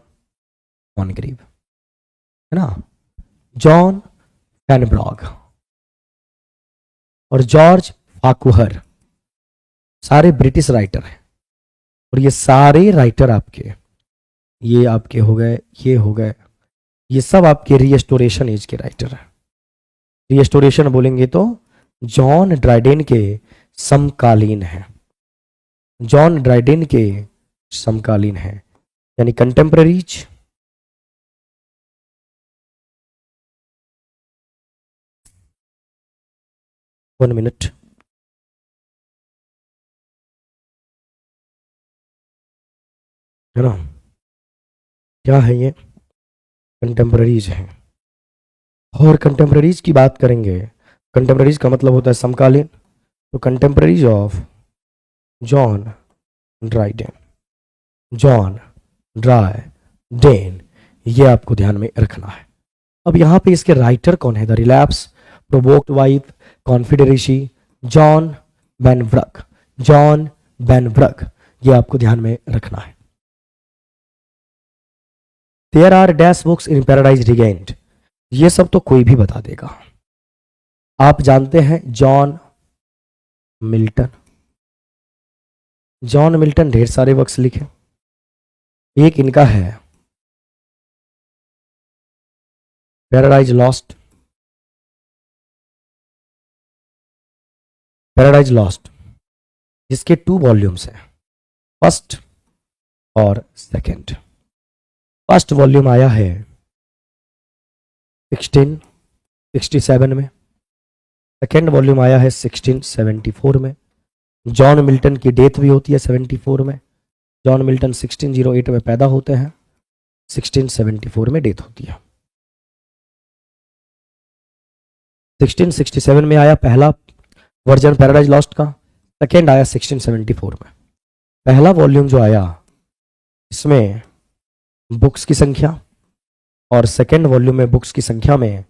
कॉनग्रीव, है ना, जॉन पेनब्रॉग और जॉर्ज फाकुहर, सारे ब्रिटिश राइटर हैं। और ये सारे राइटर आपके, ये आपके हो गए, ये हो गए, ये सब आपके रिस्टोरेशन एज के राइटर हैं। रिस्टोरेशन बोलेंगे तो जॉन ड्राइडेन के समकालीन हैं, जॉन ड्राइडेन के समकालीन हैं, यानी कंटेम्पररीज। वन मिनट, है ना, क्या है ये, कंटेम्पररीज हैं। और कंटेम्पररीज की बात करेंगे, कंटेम्पररीज का मतलब होता है समकालीन, तो contemporaries of John Dryden, John Dryden, ये आपको ध्यान में रखना है। अब यहां पे इसके राइटर कौन है, the Relapse, Provoked Wife, Confederacy, John Vanbrugh, John Vanbrugh, ये आपको ध्यान में रखना है। There are dash books in Paradise Regained, ये सब तो कोई भी बता देगा। आप जानते हैं जॉन मिल्टन, जॉन मिल्टन ढेर सारे वर्क्स लिखे, एक इनका है पैराडाइज लॉस्ट, पैराडाइज लॉस्ट, जिसके 2 वॉल्यूम्स हैं, फर्स्ट और सेकंड। फर्स्ट वॉल्यूम आया है 1667 में, सेकेंड वॉल्यूम आया है 1674 में। जॉन मिल्टन की डेथ भी होती है 74 में। जॉन मिल्टन 1608 में पैदा होते हैं, 1674 में डेथ होती है। 1667 में आया पहला वर्जन पैराडाइज लॉस्ट का, सेकेंड आया 1674 में। पहला वॉल्यूम जो आया इसमें बुक्स की संख्या और सेकेंड वॉल्यूम में बुक्स की संख्या में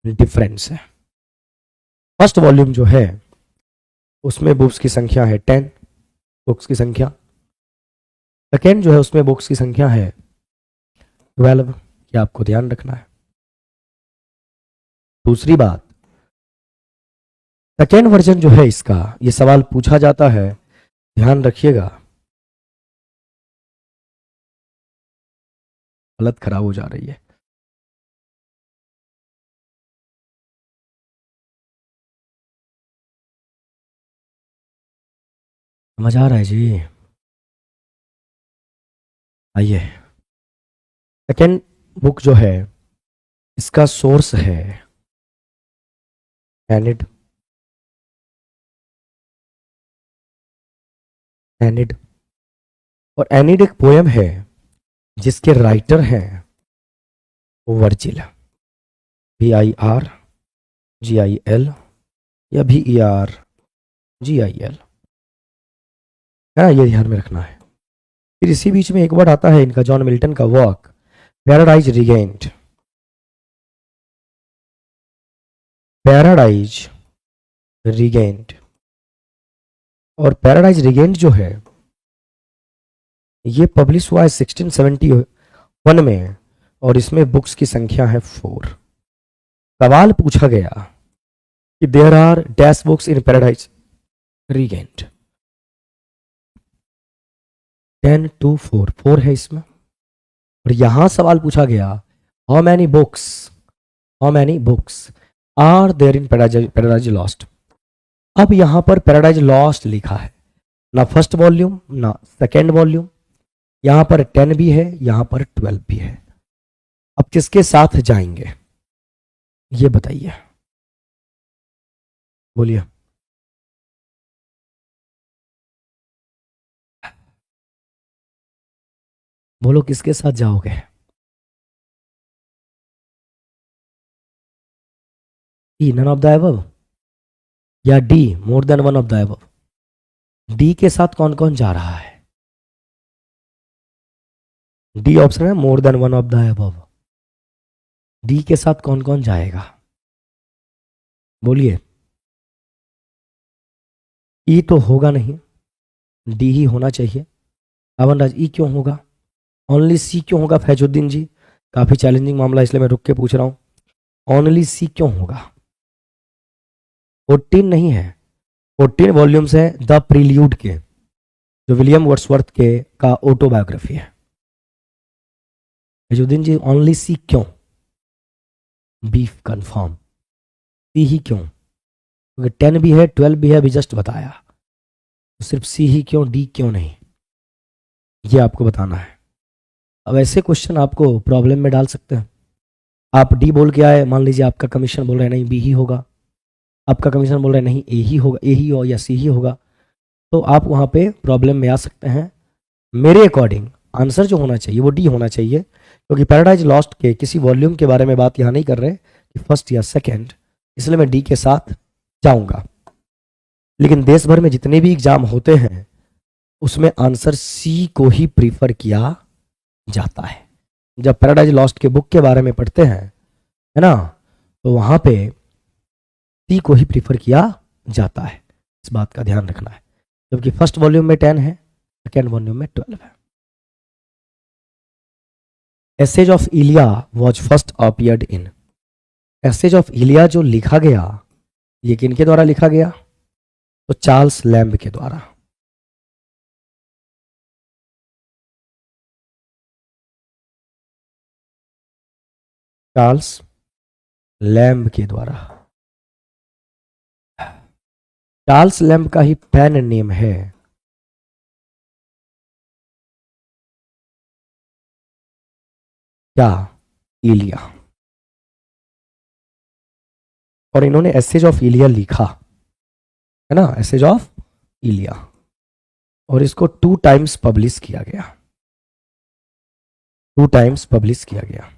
डिफरेंस है। फर्स्ट वॉल्यूम जो है उसमें बुक्स की संख्या है 10 बुक्स की संख्या। सेकेंड जो है उसमें बुक्स की संख्या है 12। ये आपको ध्यान रखना है। दूसरी बात, सेकेंड वर्जन जो है इसका, ये सवाल पूछा जाता है, ध्यान रखिएगा, हालत खराब हो जा रही है। समझ आ रहा है जी? आइए, सेकेंड बुक जो है इसका सोर्स है एनिड। एनिड, और एनिड एक पोयम है जिसके राइटर हैं वर्जिल, VIRGIL या VERGIL, है ना, ये ध्यान में रखना है। फिर इसी बीच में एक वर्ड आता है इनका, जॉन मिल्टन का वर्क पैराडाइज रिगेंट। पैराडाइज रिगेंट, और पैराडाइज रिगेंट जो है ये पब्लिश हुआ है 1671 में, और इसमें बुक्स की संख्या है 4। सवाल पूछा गया कि there are dash books in Paradise Regained, 10 to 4, 4 है इसमें। और यहां सवाल पूछा गया how many books are there in Paradise Lost. अब यहां पर पैराडाइज लॉस्ट लिखा है, ना फर्स्ट वॉल्यूम ना सेकेंड वॉल्यूम। यहां पर 10 भी है, यहां पर 12 भी है। अब किसके साथ जाएंगे ये बताइए, बोलिए। बोलो किसके साथ जाओगे? E none of the above या D more than one of the above? D के साथ कौन कौन जा रहा है? डी ऑप्शन है मोर than one of the above. D के साथ कौन कौन जाएगा बोलिए। ई तो होगा नहीं, डी ही होना चाहिए। अवन राज, ई क्यों होगा? ओनली सी क्यों होगा फैजुद्दीन जी? काफी चैलेंजिंग मामला, इसलिए मैं रुक के पूछ रहा हूं। ओनली सी क्यों होगा? 14 नहीं है, 14 वॉल्यूम्स है द प्रील्यूड के, जो विलियम वर्ड्सवर्थ के का ऑटोबायोग्राफी है। फैजुद्दीन जी ओनली सी क्यों? बीफ कंफर्म, सी ही क्यों? क्योंकि 10 भी है 12 भी है, अभी जस्ट बताया, तो सिर्फ सी ही क्यों, डी क्यों नहीं, ये आपको बताना है। अब ऐसे क्वेश्चन आपको प्रॉब्लम में डाल सकते हैं। आप डी बोल के आए, मान लीजिए आपका कमीशन बोल रहे हैं नहीं बी ही होगा, आपका कमीशन बोल रहे हैं नहीं ए ही होगा, ए ही हो या सी ही होगा, तो आप वहां पे प्रॉब्लम में आ सकते हैं। मेरे अकॉर्डिंग आंसर जो होना चाहिए वो डी होना चाहिए, क्योंकि पैराडाइज लॉस्ट के किसी वॉल्यूम के बारे में बात यहाँ नहीं कर रहे कि फर्स्ट या सेकेंड, इसलिए मैं डी के साथ जाऊंगा। लेकिन देश भर में जितने भी एग्जाम होते हैं उसमें आंसर सी को ही प्रीफर किया जाता है। जब पैराडाइज लॉस्ट के बुक के बारे में पढ़ते हैं, है ना, तो वहां पे सी को ही प्रीफर किया जाता है, इस बात का ध्यान रखना है। जबकि फर्स्ट वॉल्यूम में 10 है, सेकेंड वॉल्यूम में 12 है। Essays of Elia was first appeared in, Essays of Elia जो लिखा गया ये किनके द्वारा लिखा गया? तो चार्ल्स लैम्ब के द्वारा। चार्ल्स लैम्ब के द्वारा। चार्ल्स लैम्ब का ही पेन नेम है। क्या? इलिया। और इन्होंने एसेज ऑफ इलिया लिखा है ना, एसेज ऑफ इलिया, और इसको 2 टाइम्स पब्लिश किया गया, 2 टाइम्स पब्लिश किया गया,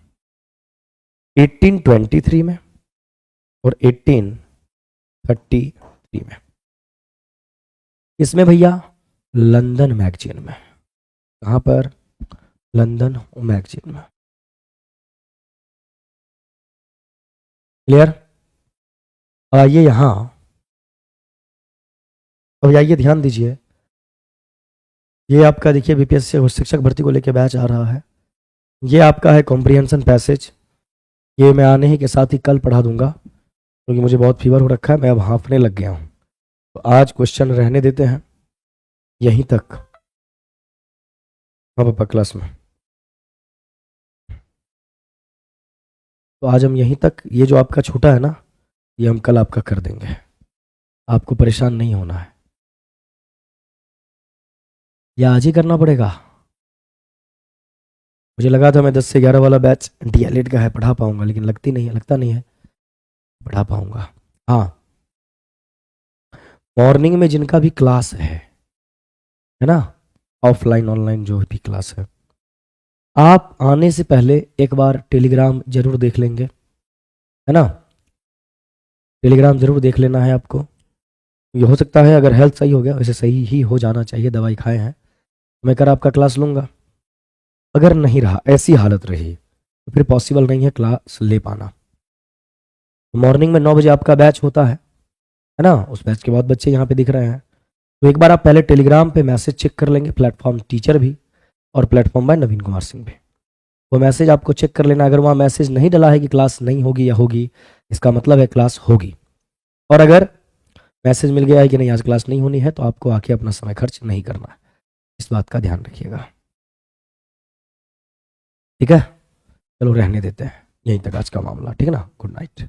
1823 में और 1833 में। इसमें भैया लंदन मैगजीन में। कहां पर? लंदन मैगजीन में। क्लियर? आइए यहां, अब आइए ध्यान दीजिए, ये आपका देखिए बीपीएससी शिक्षक भर्ती को लेकर बैच आ रहा है। ये आपका है कॉम्प्रिहेंशन पैसेज, ये मैं आने ही के साथ ही कल पढ़ा दूंगा, क्योंकि मुझे बहुत फीवर हो रखा है, मैं अब हांफने लग गया हूँ। तो आज क्वेश्चन रहने देते हैं यहीं तक, हाँ पापा क्लास में। तो आज हम यहीं तक, ये जो आपका छोटा है ना, ये हम कल आपका कर देंगे, आपको परेशान नहीं होना है। या आज ही करना पड़ेगा? मुझे लगा था मैं 10 से 11 वाला बैच डीएलएड का है, पढ़ा पाऊंगा, लेकिन लगता नहीं है पढ़ा पाऊंगा। हाँ, मॉर्निंग में जिनका भी क्लास है ना, ऑफलाइन ऑनलाइन जो भी क्लास है, आप आने से पहले एक बार टेलीग्राम जरूर देख लेंगे, है ना, टेलीग्राम जरूर देख लेना है आपको। ये हो सकता है अगर हेल्थ सही हो गया, वैसे सही ही हो जाना चाहिए, दवाई खाए हैं, मैं कर आपका क्लास लूंगा। अगर नहीं रहा, ऐसी हालत रही, तो फिर पॉसिबल नहीं है क्लास ले पाना। मॉर्निंग में 9 बजे आपका बैच होता है ना, उस बैच के बाद बच्चे यहाँ पे दिख रहे हैं। तो एक बार आप पहले टेलीग्राम पे मैसेज चेक कर लेंगे, प्लेटफॉर्म टीचर भी और प्लेटफॉर्म बाय नवीन कुमार सिंह भी। वो मैसेज आपको चेक कर लेना, अगर वहाँ मैसेज नहीं डला है कि क्लास नहीं होगी या होगी, इसका मतलब है क्लास होगी। और अगर मैसेज मिल गया है कि नहीं आज क्लास नहीं होनी है, तो आपको आके अपना समय खर्च नहीं करना है, इस बात का ध्यान रखिएगा। ठीक है, चलो रहने देते हैं यहीं तक आज का मामला, ठीक है ना। Good night.